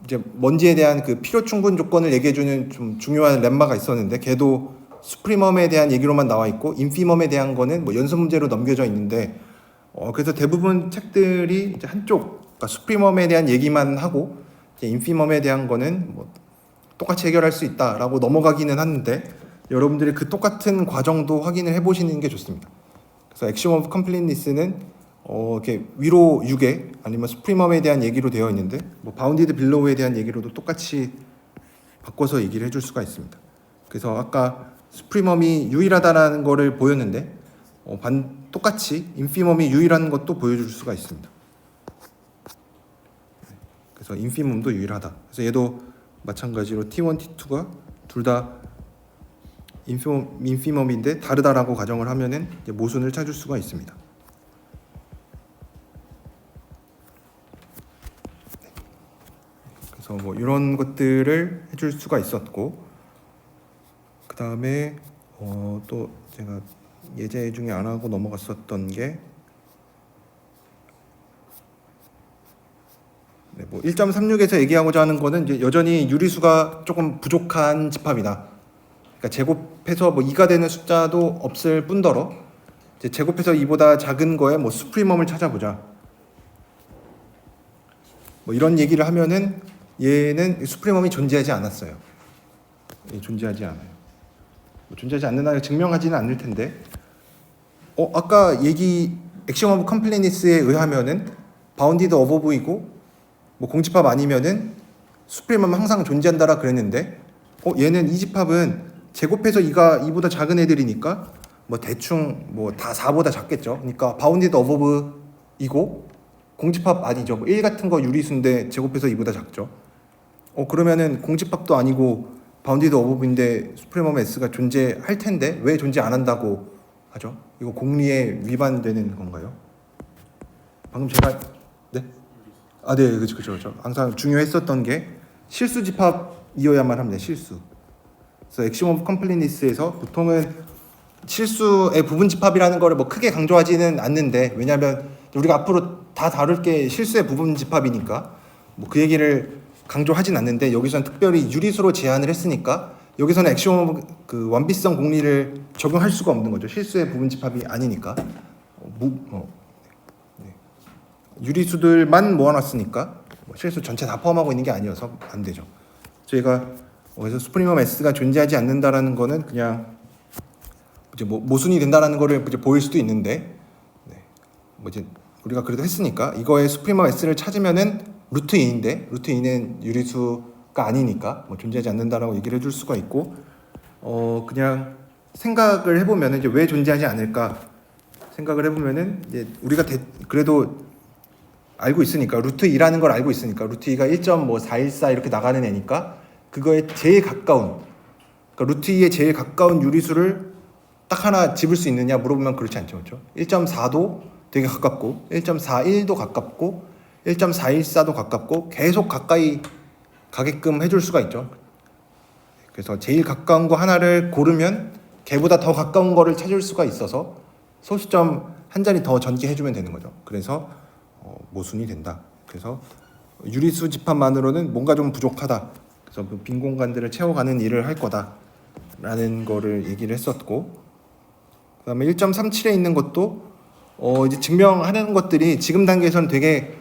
이제 뭔지에 대한 그 필요 충분 조건을 얘기해주는 좀 중요한 렘마가 있었는데 걔도 스프리멈에 대한 얘기로만 나와 있고 인피멈에 대한 거는 뭐 연습 문제로 넘겨져 있는데 그래서 대부분 책들이 이제 한쪽 그러니까 스프리멈에 대한 얘기만 하고 이제 인피멈에 대한 거는 뭐 똑같이 해결할 수 있다라고 넘어가기는 하는데 여러분들이 그 똑같은 과정도 확인을 해보시는 게 좋습니다. 그래서 액션 오브 컴플리니스는 이렇게 위로 6에 아니면 스프리멈에 대한 얘기로 되어 있는데 뭐 바운디드 빌로우에 대한 얘기로도 똑같이 바꿔서 얘기를 해줄 수가 있습니다. 그래서 아까 스프리멈이 유일하다라는 거를 보였는데 똑같이 인피멈이 유일한 것도 보여줄 수가 있습니다. 그래서 인피멈도 유일하다. 그래서 얘도 마찬가지로 T1, T2가 둘 다 인피멈인데 다르다라고 가정을 하면은 이제 모순을 찾을 수가 있습니다. 그래서 뭐 이런 것들을 해줄 수가 있었고. 그 다음에 또 제가 예제 중에 안 하고 넘어갔었던 게 뭐 1.36에서 얘기하고자 하는 거는 이제 여전히 유리수가 조금 부족한 집합이다. 그러니까 제곱해서 뭐 2가 되는 숫자도 없을 뿐더러 이제 제곱해서 2보다 작은 거에 뭐 스프리멈을 찾아보자. 뭐 이런 얘기를 하면은 얘는 스프리멈이 존재하지 않았어요. 존재하지 않아요. 존재하지 않는다는 증명하지는 않을 텐데 아까 얘기 액션 오브 컴플리니스에 의하면은 바운디드 어버브이고 뭐 공집합 아니면은 스프리멈은 항상 존재한다라 그랬는데 얘는 이 집합은 제곱해서 2가 2보다 작은 애들이니까 뭐 대충 뭐 다 4보다 작겠죠. 그러니까 바운디드 어버브이고 공집합 아니죠. 뭐 1 같은 거 유리수인데 제곱해서 2보다 작죠. 그러면은 공집합도 아니고 바운디드 어버브인데 스프리멈 S가 존재할 텐데 왜 존재 안 한다고 하죠? 이거 공리에 위반되는 건가요? 방금 제가 네? 네, 그렇죠. 항상 중요했었던 게 실수 집합이어야만 합니다. 실수. 그래서 액션 오브 컴플리니스에서 보통은 실수의 부분 집합이라는 거를 뭐 크게 강조하지는 않는데 왜냐하면 우리가 앞으로 다 다룰 게 실수의 부분 집합이니까 뭐 그 얘기를 강조하진 않는데 여기서는 특별히 유리수로 제한을 했으니까 여기서는 액션 오브 그 완비성 공리를 적용할 수가 없는 거죠. 실수의 부분 집합이 아니니까 유리수들만 모아놨으니까 실수 전체 다 포함하고 있는 게 아니어서 안 되죠. 저희가 그래서 스프리멈 S가 존재하지 않는다라는 거는 그냥 이제 뭐 모순이 된다라는 거를 이제 보일 수도 있는데 뭐 이제 우리가 그래도 했으니까 이거의 스프리멈 S를 찾으면은 루트 2인데 루트 2는 유리수가 아니니까 뭐 존재하지 않는다라고 얘기를 해줄 수가 있고 그냥 생각을 해보면은 이제 왜 존재하지 않을까 생각을 해보면은 이제 우리가 그래도 알고 있으니까 루트 2라는 걸 알고 있으니까 루트 2가 1.414 이렇게 나가는 애니까 그거에 제일 가까운 그러니까 루트 2에 제일 가까운 유리수를 딱 하나 집을 수 있느냐 물어보면 그렇지 않죠. 그렇죠? 1.4도 되게 가깝고 1.41도 가깝고 1.414도 가깝고 계속 가까이 가게끔 해줄 수가 있죠. 그래서 제일 가까운 거 하나를 고르면 걔보다 더 가까운 거를 찾을 수가 있어서 소수점 한 자리 더 전개해주면 되는 거죠. 그래서 모순이 된다. 그래서 유리수 집합만으로는 뭔가 좀 부족하다. 그래서 그 빈 공간들을 채워가는 일을 할 거다라는 거를 얘기를 했었고, 그다음에 1.37에 있는 것도 이제 증명하는 것들이 지금 단계에서는 되게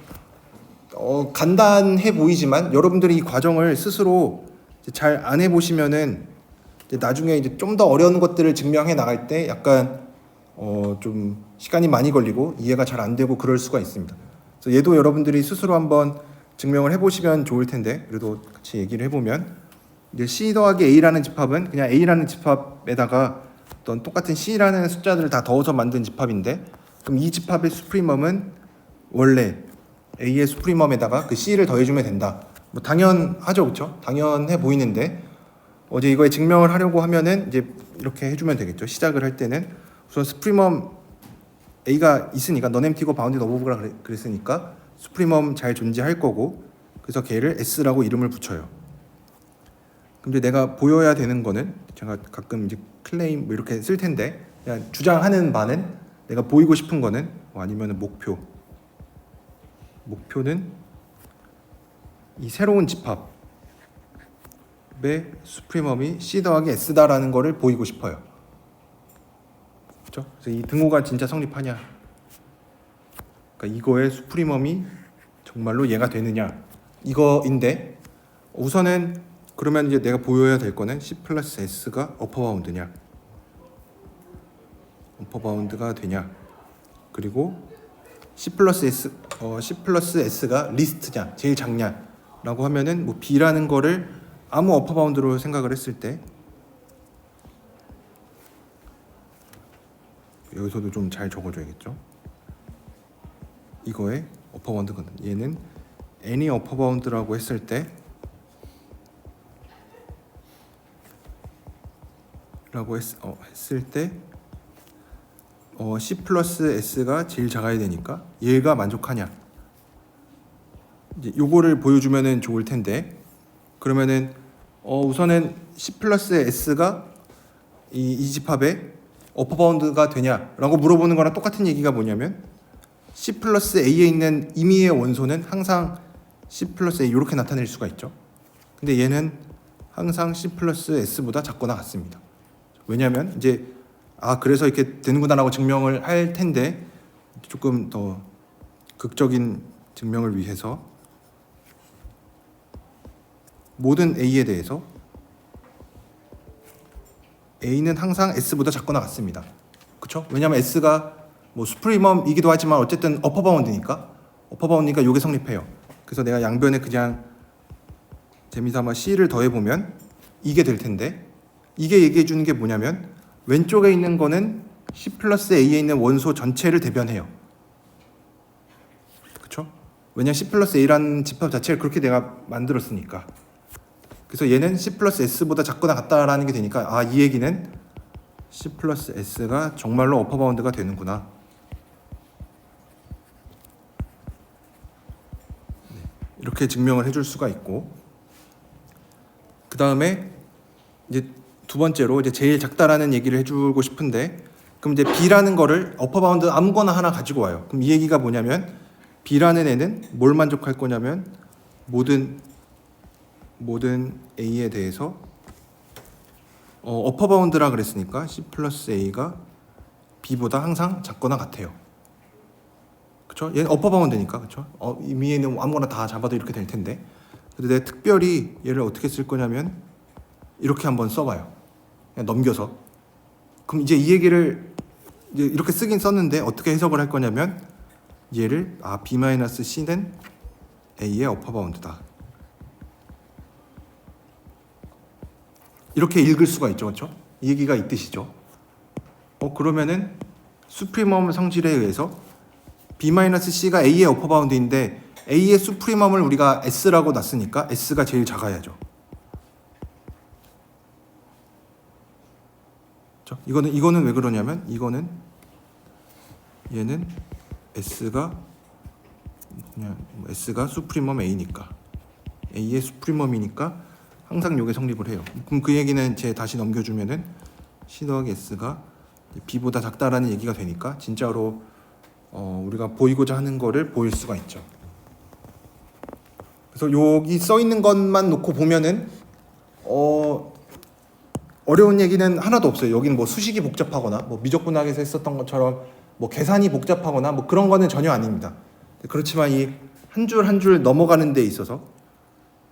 간단해 보이지만 여러분들이 이 과정을 스스로 잘 안 해보시면은 이제 나중에 이제 좀 더 어려운 것들을 증명해 나갈 때 약간 좀 시간이 많이 걸리고 이해가 잘 안 되고 그럴 수가 있습니다. 그래서 얘도 여러분들이 스스로 한번 증명을 해보시면 좋을 텐데, 그래도 같이 얘기를 해보면 이제 C 더하기 A라는 집합은 그냥 A라는 집합에다가 어떤 똑같은 C라는 숫자들을 다 더해서 만든 집합인데, 그럼 이 집합의 수프리멈은 원래 A의 수프리멈에다가 그 C를 더해주면 된다. 뭐 당연하죠, 그렇죠? 당연해 보이는데 어제 이거에 증명을 하려고 하면은 이제 이렇게 해주면 되겠죠. 시작을 할 때는 우선 수프리멈 A가 있으니까 non-empty고 bounded above가 그랬으니까 수프리멈 잘 존재할 거고, 그래서 걔를 S라고 이름을 붙여요. 근데 내가 보여야 되는 거는 제가 가끔 이제 클레임 뭐 이렇게 쓸 텐데, 그냥 주장하는 바는 내가 보이고 싶은 거는 아니면은 목표는 이 새로운 집합의 수프리멈이 C 더하기 S다라는 거를 보이고 싶어요. 그렇죠? 그래서 이 등호가 진짜 성립하냐, 그러니까 이거의 수프리멈이 정말로 얘가 되느냐 이거인데, 우선은 그러면 이제 내가 보여야 될 거는 C 플러스 S가 어퍼바운드냐, 어퍼바운드가 되냐, 그리고 C 플러스 S가 리스트냐, 제일 작냐라고 하면은 뭐 B라는 거를 아무 어퍼바운드로 생각을 했을 때, 여기서도 좀 잘 적어줘야겠죠. 이거의 어퍼바운드거든. 얘는 any 어퍼바운드라고 했을 때 C 플러스 S가 제일 작아야 되니까 얘가 만족하냐, 이제 요거를 보여주면은 좋을 텐데, 그러면은 우선은 C 플러스 S가 이 집합의 어퍼바운드가 되냐라고 물어보는 거랑 똑같은 얘기가 뭐냐면, C 플러스 A에 있는 임의의 원소는 항상 C 플러스 A 이렇게 나타낼 수가 있죠. 근데 얘는 항상 C 플러스 S보다 작거나 같습니다. 왜냐하면 이제 그래서 이렇게 되는구나라고 증명을 할 텐데, 조금 더 극적인 증명을 위해서 모든 A에 대해서 A는 항상 S보다 작거나 같습니다. 그렇죠? 왜냐하면 S가 뭐 수프리멈이기도 하지만 어쨌든 어퍼바운드니까 이게 성립해요. 그래서 내가 양변에 그냥 재미삼아 C를 더해보면 이게 될 텐데, 이게 얘기해 주는 게 뭐냐면 왼쪽에 있는 거는 C 플러스 A에 있는 원소 전체를 대변해요. 그렇죠? 왜냐면 C 플러스 A라는 집합 자체를 그렇게 내가 만들었으니까. 그래서 얘는 C 플러스 S보다 작거나 같다라는 게 되니까 이 얘기는 C 플러스 S가 정말로 어퍼바운드가 되는구나. 이렇게 증명을 해줄 수가 있고, 그 다음에 이제 두 번째로 이제 제일 작다라는 얘기를 해주고 싶은데, 그럼 이제 B라는 거를 어퍼바운드 아무거나 하나 가지고 와요. 그럼 이 얘기가 뭐냐면 B라는 애는 뭘 만족할 거냐면 모든 A에 대해서 어퍼바운드라 그랬으니까 C 플러스 A가 B보다 항상 작거나 같아요. 그렇죠? 얘는 어퍼바운드니까, 그렇죠? 임의에는 아무거나 다 잡아도 이렇게 될 텐데, 근데 내가 특별히 얘를 어떻게 쓸 거냐면 이렇게 한번 써봐요. 그냥 넘겨서. 그럼 이제 이 얘기를 이제 이렇게 쓰긴 썼는데 어떻게 해석을 할 거냐면 얘를 B-C는 A의 어퍼바운드다, 이렇게 읽을 수가 있죠, 그렇죠? 이 얘기가 이 뜻이죠. 그러면은 수프리멈 성질에 의해서 B-C가 A의 어퍼바운드인데 A의 수프리멈을 우리가 S라고 놨으니까 S가 제일 작아야죠. 그렇죠? 이거는 왜 그러냐면 얘는 S가 수프리멈 A니까, A의 수프리멈이니까 항상 요게 성립을 해요. 그럼 그 얘기는 제 다시 넘겨주면은 C 더하기 S가 B보다 작다라는 얘기가 되니까 진짜로 우리가 보이고자 하는 거를 보일 수가 있죠. 그래서 여기 써 있는 것만 놓고 보면은 어려운 얘기는 하나도 없어요. 여기는 뭐 수식이 복잡하거나 뭐 미적분학에서 했었던 것처럼 뭐 계산이 복잡하거나 뭐 그런 거는 전혀 아닙니다. 그렇지만 이 한 줄 한 줄 넘어가는 데 있어서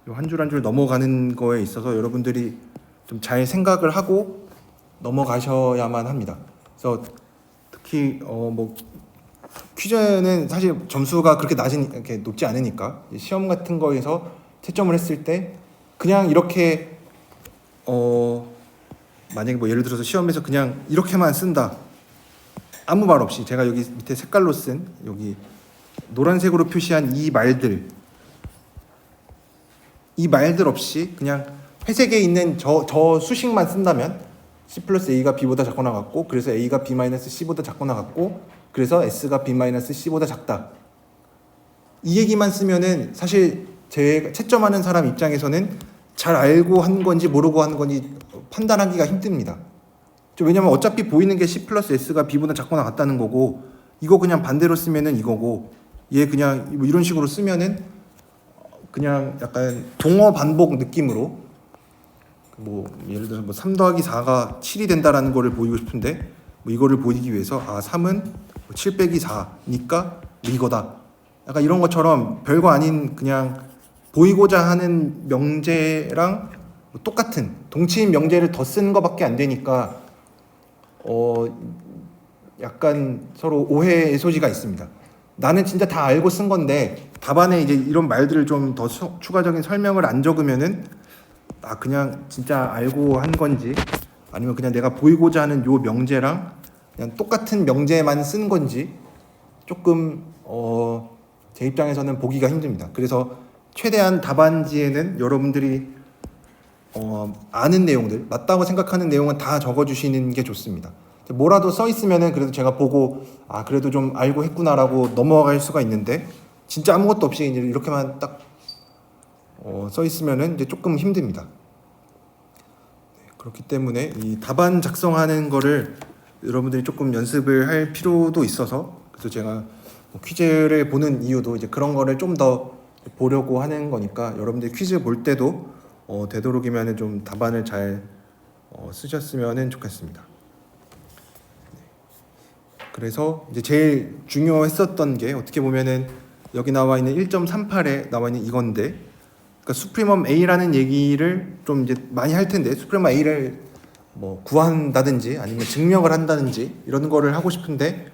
한 줄 한 줄 넘어가는 거에 있어서 여러분들이 좀 잘 생각을 하고 넘어가셔야만 합니다. 그래서 특히 뭐 퀴즈는 사실 점수가 그렇게 이렇게 높지 않으니까 시험 같은 거에서 채점을 했을 때 그냥 이렇게 만약에 뭐 예를 들어서 시험에서 그냥 이렇게만 쓴다, 아무 말 없이 제가 여기 밑에 색깔로 쓴 여기 노란색으로 표시한 이 말들 없이 그냥 회색에 있는 저 수식만 쓴다면 C 플러스 A가 B보다 작거나 같고, 그래서 A가 B 마이너스 C보다 작거나 같고, 그래서 S가 B 마이너스 C보다 작다, 이 얘기만 쓰면은 사실 제가 채점하는 사람 입장에서는 잘 알고 한 건지 모르고 한 건지 판단하기가 힘듭니다. 왜냐면 어차피 보이는 게 C 플러스 S가 B보다 작거나 같다는 거고, 이거 그냥 반대로 쓰면은 이거고, 얘 그냥 뭐 이런 식으로 쓰면은 그냥 약간 동어 반복 느낌으로 뭐 예를 들어서 뭐 3 더하기 4가 7이 된다라는 거를 보이고 싶은데 뭐 이거를 보이기 위해서 3은 7 빼기 4니까 이거다, 약간 이런 것처럼 별거 아닌 그냥 보이고자 하는 명제랑 똑같은 동치인 명제를 더 쓴 거밖에 안 되니까 약간 서로 오해의 소지가 있습니다. 나는 진짜 다 알고 쓴 건데 답안에 이제 이런 말들을 좀 더 추가적인 설명을 안 적으면은 그냥 진짜 알고 한 건지, 아니면 그냥 내가 보이고자 하는 요 명제랑 그냥 똑같은 명제만 쓴 건지 조금 제 입장에서는 보기가 힘듭니다. 그래서 최대한 답안지에는 여러분들이 아는 내용들, 맞다고 생각하는 내용은 다 적어주시는 게 좋습니다. 뭐라도 써 있으면은 그래도 제가 보고 그래도 좀 알고 했구나라고 넘어갈 수가 있는데, 진짜 아무것도 없이 이제 이렇게만 딱 써 있으면은 이제 조금 힘듭니다. 그렇기 때문에 이 답안 작성하는 거를 여러분들이 조금 연습을 할 필요도 있어서, 그래서 제가 퀴즈를 보는 이유도 이제 그런 거를 좀 더 보려고 하는 거니까, 여러분들이 퀴즈 볼 때도 되도록이면 좀 답안을 잘 쓰셨으면 좋겠습니다. 그래서 이제 제일 중요했었던 게 어떻게 보면은 여기 나와 있는 1.38에 나와 있는 이건데, 그러니까 수프리멈 A라는 얘기를 좀 이제 많이 할 텐데, 수프리멈 A를 뭐 구한다든지 아니면 증명을 한다든지 이런 거를 하고 싶은데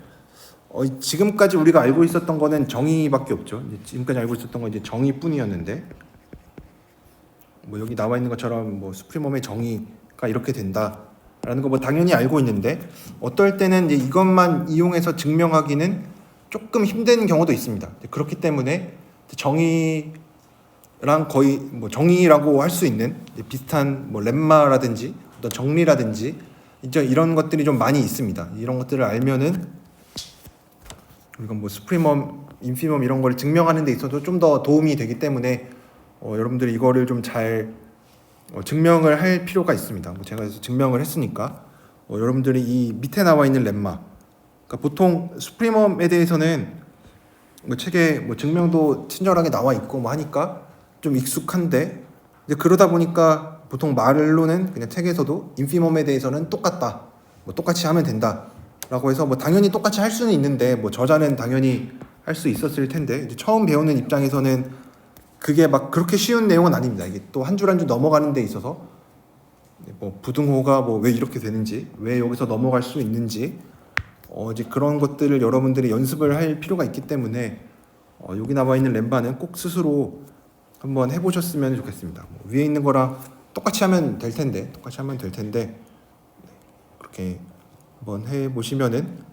지금까지 우리가 알고 있었던 거는 정의밖에 없죠. 지금까지 알고 있었던 건 이제 정의뿐이었는데, 뭐 여기 나와 있는 것처럼 뭐 수프리멈의 정의가 이렇게 된다라는 거 뭐 당연히 알고 있는데, 어떨 때는 이제 이것만 이용해서 증명하기는 조금 힘든 경우도 있습니다. 그렇기 때문에 정의랑 거의 뭐 정의라고 할 수 있는 비슷한 뭐 렘마라든지 어떤 정리라든지 이제 이런 것들이 좀 많이 있습니다. 이런 것들을 알면은 우리가 뭐 수프리멈, 인피멈 이런 걸 증명하는 데 있어서 좀 더 도움이 되기 때문에 여러분들이 이거를 좀 잘 증명을 할 필요가 있습니다. 뭐 제가 증명을 했으니까 여러분들이 이 밑에 나와 있는 렘마, 그러니까 보통 수프리멈에 대해서는 뭐 책에 뭐 증명도 친절하게 나와 있고 뭐 하니까 좀 익숙한데, 이제 그러다 보니까 보통 말로는 그냥 책에서도 인피멈에 대해서는 똑같다, 뭐 똑같이 하면 된다라고 해서 뭐 당연히 똑같이 할 수는 있는데 뭐 저자는 당연히 할 수 있었을 텐데, 이제 처음 배우는 입장에서는 그게 막 그렇게 쉬운 내용은 아닙니다. 이게 또 한 줄 한 줄 넘어가는 데 있어서 뭐 부등호가 뭐 왜 이렇게 되는지, 왜 여기서 넘어갈 수 있는지 이제 그런 것들을 여러분들이 연습을 할 필요가 있기 때문에 여기 나와 있는 렘바는 꼭 스스로 한번 해보셨으면 좋겠습니다. 뭐 위에 있는 거랑 똑같이 하면 될 텐데, 그렇게 한번 해보시면은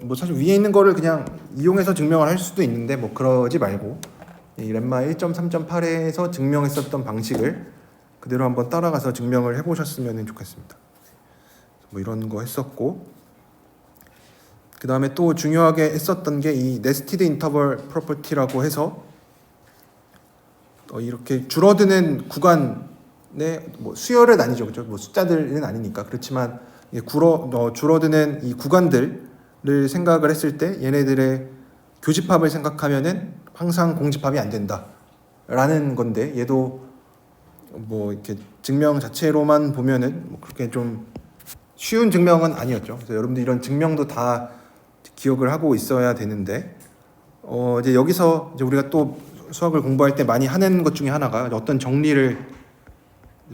뭐 사실 위에 있는 거를 그냥 이용해서 증명을 할 수도 있는데 뭐 그러지 말고 이 렘마 1.3.8에서 증명했었던 방식을 그대로 한번 따라가서 증명을 해보셨으면 좋겠습니다. 뭐 이런 거 했었고, 그 다음에 또 중요하게 했었던 게 이 네스티드 인터벌 프로퍼티라고 해서 이렇게 줄어드는 구간을 뭐 수열은 아니죠, 그렇죠? 뭐 숫자들은 아니니까. 그렇지만 이게 줄어드는 이 구간들을 생각을 했을 때 얘네들의 교집합을 생각하면은 항상 공집합이 안 된다라는 건데, 얘도 뭐 이렇게 증명 자체로만 보면은 뭐 그렇게 좀 쉬운 증명은 아니었죠. 그래서 여러분들 이런 증명도 다 기억을 하고 있어야 되는데, 이제 여기서 이제 우리가 또 수학을 공부할 때 많이 하는 것 중에 하나가 어떤 정리를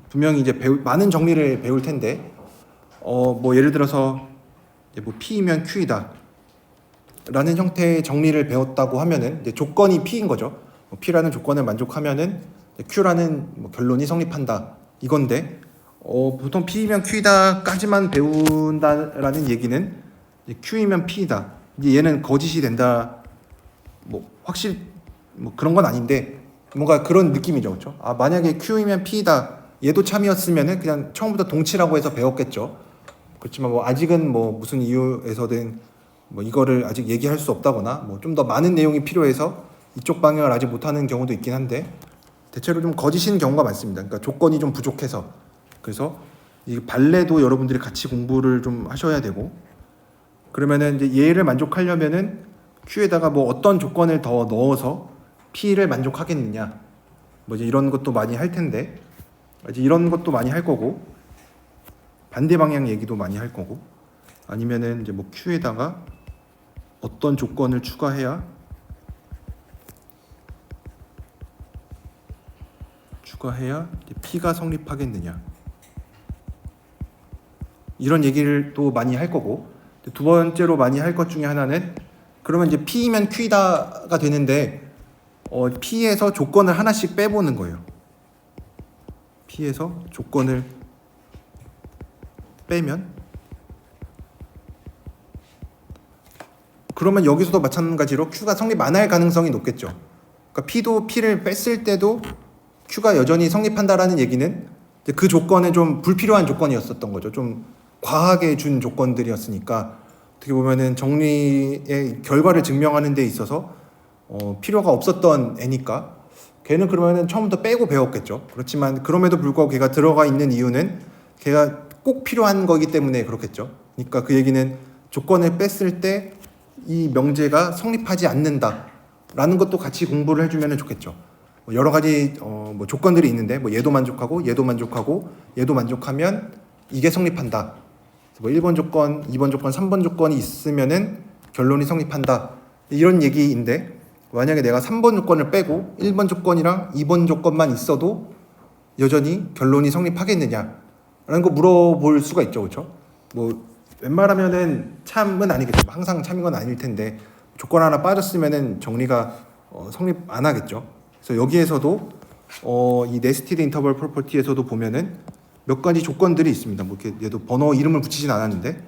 분명히 이제 많은 정리를 배울 텐데, 뭐 예를 들어서 이제 뭐 P이면 Q이다 라는 형태의 정리를 배웠다고 하면은 이제 조건이 P인 거죠. 뭐 P라는 조건을 만족하면은 Q라는 뭐 결론이 성립한다 이건데, 보통 P이면 Q이다까지만 배운다라는 얘기는 이제 Q이면 P이다, 이제 얘는 거짓이 된다, 뭐 확실히 뭐 그런 건 아닌데 뭔가 그런 느낌이죠, 그렇죠? 아, 만약에 Q이면 P이다, 얘도 참이었으면은 그냥 처음부터 동치라고 해서 배웠겠죠. 그렇지만 뭐 아직은 뭐 무슨 이유에서든 뭐 이거를 아직 얘기할 수 없다거나 뭐 좀 더 많은 내용이 필요해서 이쪽 방향을 아직 못하는 경우도 있긴 한데, 대체로 좀 거짓인 경우가 많습니다. 그러니까 조건이 좀 부족해서. 그래서 이 발레도 여러분들이 같이 공부를 좀 하셔야 되고, 그러면은 이제 얘를 만족하려면은 Q에다가 뭐 어떤 조건을 더 넣어서 P를 만족하겠느냐, 뭐 이제 이런 것도 많이 할 텐데, 이제 이런 것도 많이 할 거고, 반대 방향 얘기도 많이 할 거고, 아니면은 이제 뭐 Q에다가 어떤 조건을 추가해야 이제 P가 성립하겠느냐, 이런 얘기를 또 많이 할 거고, 두 번째로 많이 할 것 중에 하나는, 그러면 이제 P이면 Q다가 되는데 P에서 조건을 하나씩 빼보는 거예요. P에서 조건을 빼면, 그러면 여기서도 마찬가지로 Q가 성립 안 할 가능성이 높겠죠. 그러니까 P도 P를 뺐을 때도 Q가 여전히 성립한다라는 얘기는 그 조건은 좀 불필요한 조건이었었던 거죠. 좀 과하게 준 조건들이었으니까, 어떻게 보면은 정리의 결과를 증명하는 데 있어서 필요가 없었던 애니까 걔는 그러면은 처음부터 빼고 배웠겠죠. 그렇지만 그럼에도 불구하고 걔가 들어가 있는 이유는 걔가 꼭 필요한 거기 때문에 그렇겠죠. 그러니까 그 얘기는 조건을 뺐을 때 이 명제가 성립하지 않는다라는 것도 같이 공부를 해주면 좋겠죠. 뭐 여러 가지 뭐 조건들이 있는데, 뭐 얘도 만족하고 얘도 만족하고 얘도 만족하면 이게 성립한다. 뭐 1번 조건, 2번 조건, 3번 조건이 있으면은 결론이 성립한다, 이런 얘기인데, 만약에 내가 3번 조건을 빼고 1번 조건이랑 2번 조건만 있어도 여전히 결론이 성립하겠느냐라는 거 물어볼 수가 있죠, 그렇죠? 뭐 웬만하면은 참은 아니겠죠. 항상 참인 건 아닐 텐데 조건 하나 빠졌으면은 정리가 성립 안 하겠죠. 그래서 여기에서도 이 네스티드 인터벌 프로퍼티에서도 보면은 몇 가지 조건들이 있습니다. 뭐 이렇게 얘도 번호 이름을 붙이진 않았는데,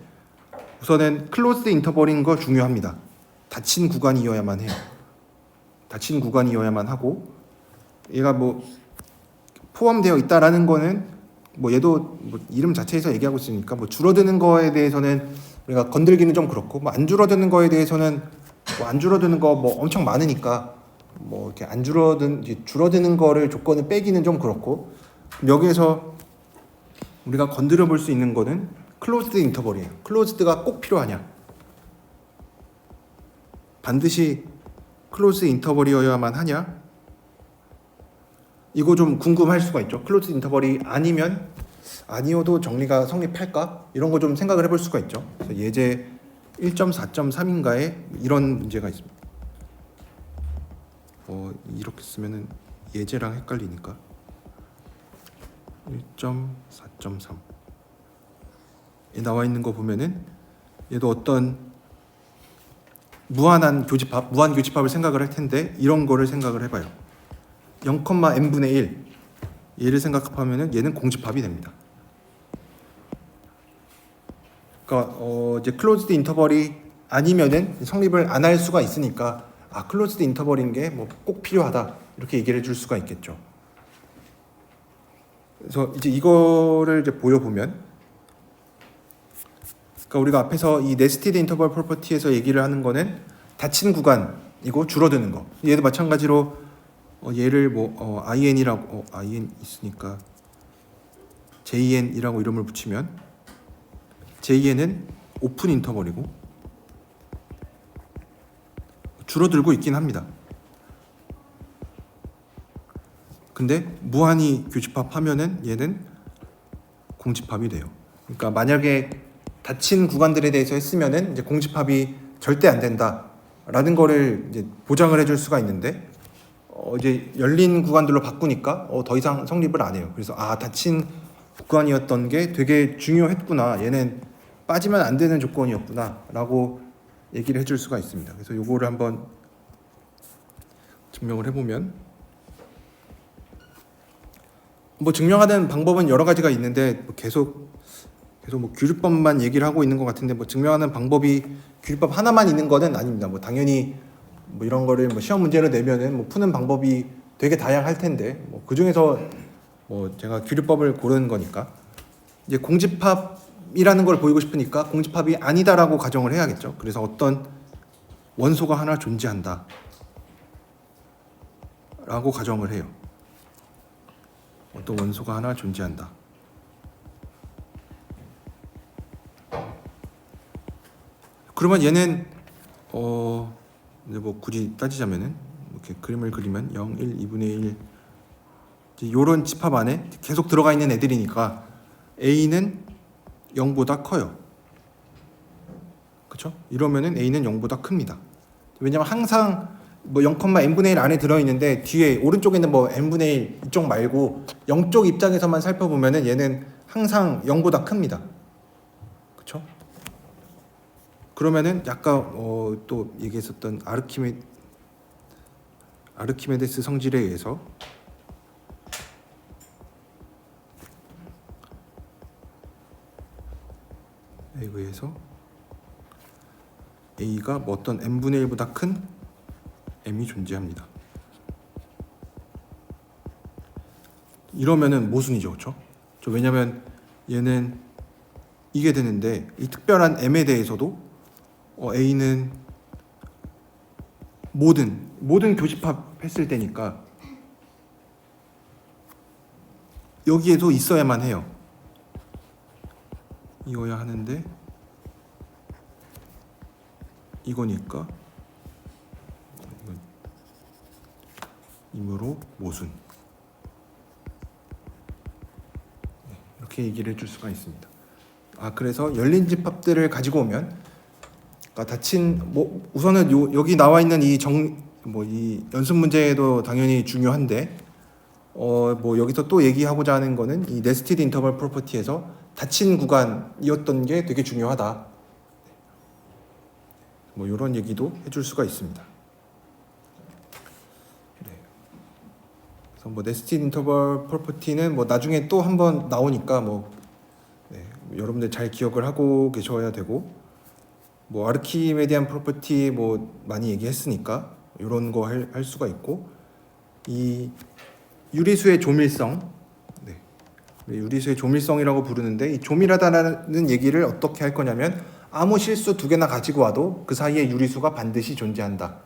우선은 클로즈드 인터벌인 거 중요합니다. 닫힌 구간이어야만 해요. 닫힌 구간이어야만 하고, 얘가 뭐 포함되어 있다라는 거는 뭐 얘도 뭐 이름 자체에서 얘기하고 있으니까, 뭐 줄어드는 거에 대해서는 우리가 건들기는 좀 그렇고, 뭐 안 줄어드는 거에 대해서는 뭐 안 줄어드는 거 뭐 엄청 많으니까 뭐 이렇게 안 줄어드는 거를 조건을 빼기는 좀 그렇고, 여기에서 우리가 건드려 볼 수 있는 거는 클로즈드 인터벌이에요. 클로즈드가 꼭 필요하냐? 반드시 클로즈 인터벌이어야만 하냐? 이거 좀 궁금할 수가 있죠. 클로즈 인터벌이 아니어도 정리가 성립할까? 이런 거 좀 생각을 해볼 수가 있죠. 그래서 예제 1.4.3인가에 이런 문제가 있습니다. 이렇게 쓰면은 예제랑 헷갈리니까 1.4.3 나와 있는 거 보면은 얘도 어떤 무한 교집합을 생각을 할 텐데, 이런 거를 생각을 해봐요. 0,n분의 1 얘를 생각하면은 얘는 공집합이 됩니다. 그러니까 이제 클로즈드 인터벌이 아니면은 성립을 안 할 수가 있으니까, 클로즈드 인터벌인 게 뭐 꼭 필요하다, 이렇게 얘기를 해줄 수가 있겠죠. 그래서 이제 이거를 이제 보여보면, 그러니까 우리가 앞에서 이 네스티드 인터벌 프로퍼티에서 얘기를 하는 거는 닫힌 구간이고 줄어드는 거. 얘도 마찬가지로 얘를 뭐 in이라고 in 있으니까 JN이라고 이름을 붙이면 JN은 오픈 인터벌이고 줄어들고 있긴 합니다. 근데 무한히 교집합하면은 얘는 공집합이 돼요. 그러니까 만약에 닫힌 구간들에 대해서 했으면은 이제 공집합이 절대 안 된다라는 거를 이제 보장을 해줄 수가 있는데 이제 열린 구간들로 바꾸니까 더 이상 성립을 안 해요. 그래서 닫힌 구간이었던 게 되게 중요했구나. 얘는 빠지면 안 되는 조건이었구나라고 얘기를 해줄 수가 있습니다. 그래서 요거를 한번 증명을 해보면 뭐 증명하는 방법은 여러 가지가 있는데 계속 뭐 규律법만 얘기를 하고 있는 것 같은데 뭐 증명하는 방법이 규律법 하나만 있는 거는 아닙니다. 뭐 당연히 뭐 이런 거를 뭐 시험 문제로 내면은 뭐 푸는 방법이 되게 다양할 텐데 뭐 그 중에서 뭐 제가 규律법을 고르는 거니까 이제 공집합이라는 걸 보이고 싶으니까 공집합이 아니다라고 가정을 해야겠죠. 그래서 어떤 원소가 하나 존재한다 라고 가정을 해요. 어떤 원소가 하나 존재한다. 그러면 얘는 이제 뭐 굳이 따지자면은 이렇게 그림을 그리면 0, 1, 2분의 1 이런 집합 안에 계속 들어가 있는 애들이니까 A는 0보다 커요. 그렇죠? 이러면은 A는 0보다 큽니다. 왜냐면 항상 뭐 0,n분의 1 안에 들어있는데 뒤에 오른쪽에 있는 뭐 n분의 1 이쪽 말고 0쪽 입장에서만 살펴보면은 얘는 항상 0보다 큽니다. 그렇죠? 그러면은 약간 또 얘기했었던 아르키메데스 성질에 의해서 A가 뭐 어떤 n분의 1보다 큰 m이 존재합니다. 이러면은 모순이죠, 그렇죠? 왜냐면 얘는 이게 되는데 이 특별한 m에 대해서도 A는 모든 교집합 했을 때니까 여기에도 있어야만 해요. 이거야 하는데 이거니까 이므로 모순. 이렇게 얘기를 해줄 수가 있습니다. 그래서 열린 집합들을 가지고 오면 닫힌 뭐 우선은 여기 나와 있는 이 연습 문제도 당연히 중요한데 뭐 여기서 또 얘기하고자 하는 거는 이 네스티드 인터벌 프로퍼티에서 닫힌 구간이었던 게 되게 중요하다. 뭐 이런 얘기도 해줄 수가 있습니다. 그래서 뭐 네스티드 인터벌 프로퍼티는 뭐 나중에 또 한번 나오니까 여러분들 잘 기억을 하고 계셔야 되고 뭐 아르키메디안 프로퍼티 뭐 많이 얘기했으니까 이런 거 할 수가 있고 이 유리수의 조밀성 유리수의 조밀성이라고 부르는데 이 조밀하다는 얘기를 어떻게 할 거냐면 아무 실수 두 개나 가지고 와도 그 사이에 유리수가 반드시 존재한다.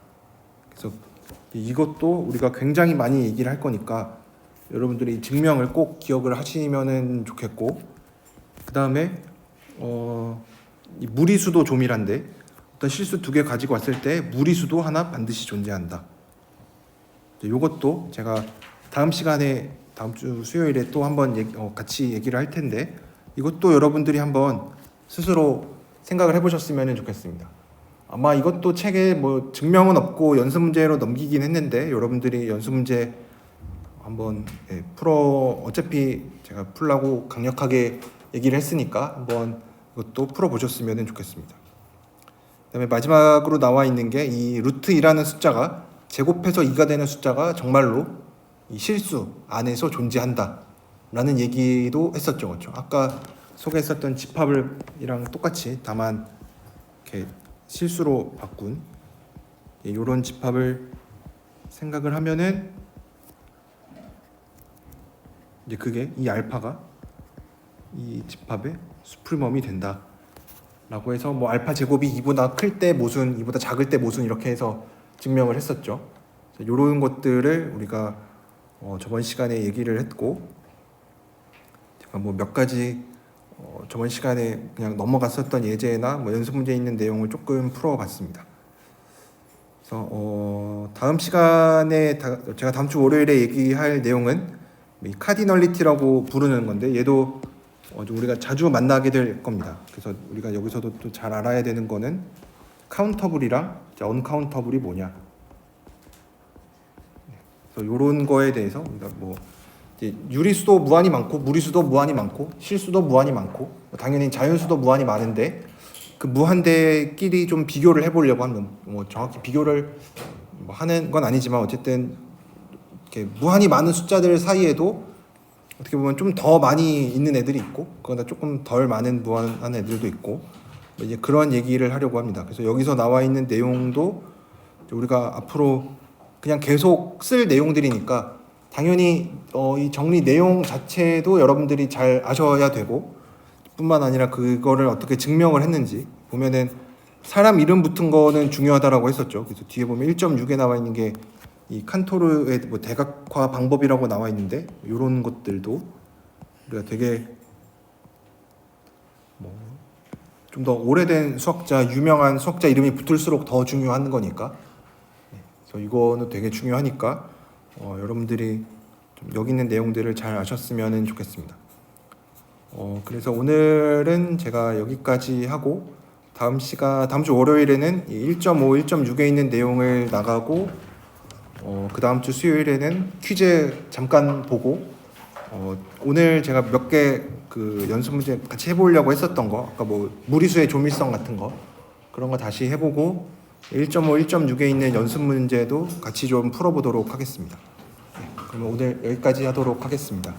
그래서 이것도 우리가 굉장히 많이 얘기를 할 거니까 여러분들이 이 증명을 꼭 기억을 하시면은 좋겠고 그 다음에 이 무리수도 조밀한데 어떤 실수 두 개 가지고 왔을 때 무리수도 하나 반드시 존재한다. 이것도 제가 다음 시간에 다음 주 수요일에 또 한번 같이 얘기를 할 텐데 이것도 여러분들이 한번 스스로 생각을 해보셨으면 좋겠습니다. 아마 이것도 책에 뭐 증명은 없고 연습 문제로 넘기긴 했는데 여러분들이 연습 문제 한번 어차피 제가 풀라고 강력하게 얘기를 했으니까 한번 이것도 풀어보셨으면 좋겠습니다. 그다음에 마지막으로 나와 있는 게 이 루트 2라는 숫자가 제곱해서 2가 되는 숫자가 정말로 이 실수 안에서 존재한다 라는 얘기도 했었죠. 그렇죠? 아까 소개했었던 집합이랑 똑같이 다만 이렇게 실수로 바꾼 이런 집합을 생각을 하면은 이제 그게 이 알파가 이 집합의 수프리멈이 된다 라고 해서 뭐 알파 제곱이 2보다 클 때 모순, 2보다 작을 때 모순 이렇게 해서 증명을 했었죠. 이런 것들을 우리가 저번 시간에 얘기를 했고 뭐 몇 가지 저번 시간에 그냥 넘어갔었던 예제나 뭐 연습 문제 있는 내용을 조금 풀어봤습니다. 그래서 다음 시간에 제가 다음 주 월요일에 얘기할 내용은 이 카디널리티라고 부르는 건데 얘도 좀 우리가 자주 만나게 될 겁니다. 그래서 우리가 여기서도 또 잘 알아야 되는 거는 카운터블이랑 언카운터블이 뭐냐. 그래서 이런 거에 대해서 우리가 뭐 이제 유리수도 무한히 많고 무리수도 무한히 많고 실수도 무한히 많고 당연히 자연수도 무한히 많은데 그 무한대끼리 좀 비교를 해보려고 하면 뭐 정확히 비교를 뭐 하는 건 아니지만 어쨌든 이렇게 무한히 많은 숫자들 사이에도 어떻게 보면 좀 더 많이 있는 애들이 있고 그거보다 조금 덜 많은 무한한 애들도 있고 뭐 이제 그런 얘기를 하려고 합니다. 그래서 여기서 나와 있는 내용도 우리가 앞으로 그냥 계속 쓸 내용들이니까 당연히 이 정리 내용 자체도 여러분들이 잘 아셔야 되고 뿐만 아니라 그거를 어떻게 증명을 했는지 보면은 사람 이름 붙은 거는 중요하다라고 했었죠. 그래서 뒤에 보면 1.6에 나와 있는 게 이 칸토르의 뭐 대각화 방법이라고 나와 있는데 이런 것들도 우리가 되게 뭐 좀 더 오래된 수학자, 유명한 수학자 이름이 붙을수록 더 중요한 거니까. 그래서 이거는 되게 중요하니까 여러분들이 좀 여기 있는 내용들을 잘 아셨으면 좋겠습니다. 그래서 오늘은 제가 여기까지 하고 다음 주 월요일에는 1.5, 1.6에 있는 내용을 나가고 그 다음 주 수요일에는 퀴즈 잠깐 보고 오늘 제가 몇 개 그 연습 문제 같이 해보려고 했었던 거 아까 뭐 무리수의 조밀성 같은 거 그런 거 다시 해보고 1.5, 1.6에 있는 연습 문제도 같이 좀 풀어보도록 하겠습니다. 그러면 오늘 여기까지 하도록 하겠습니다.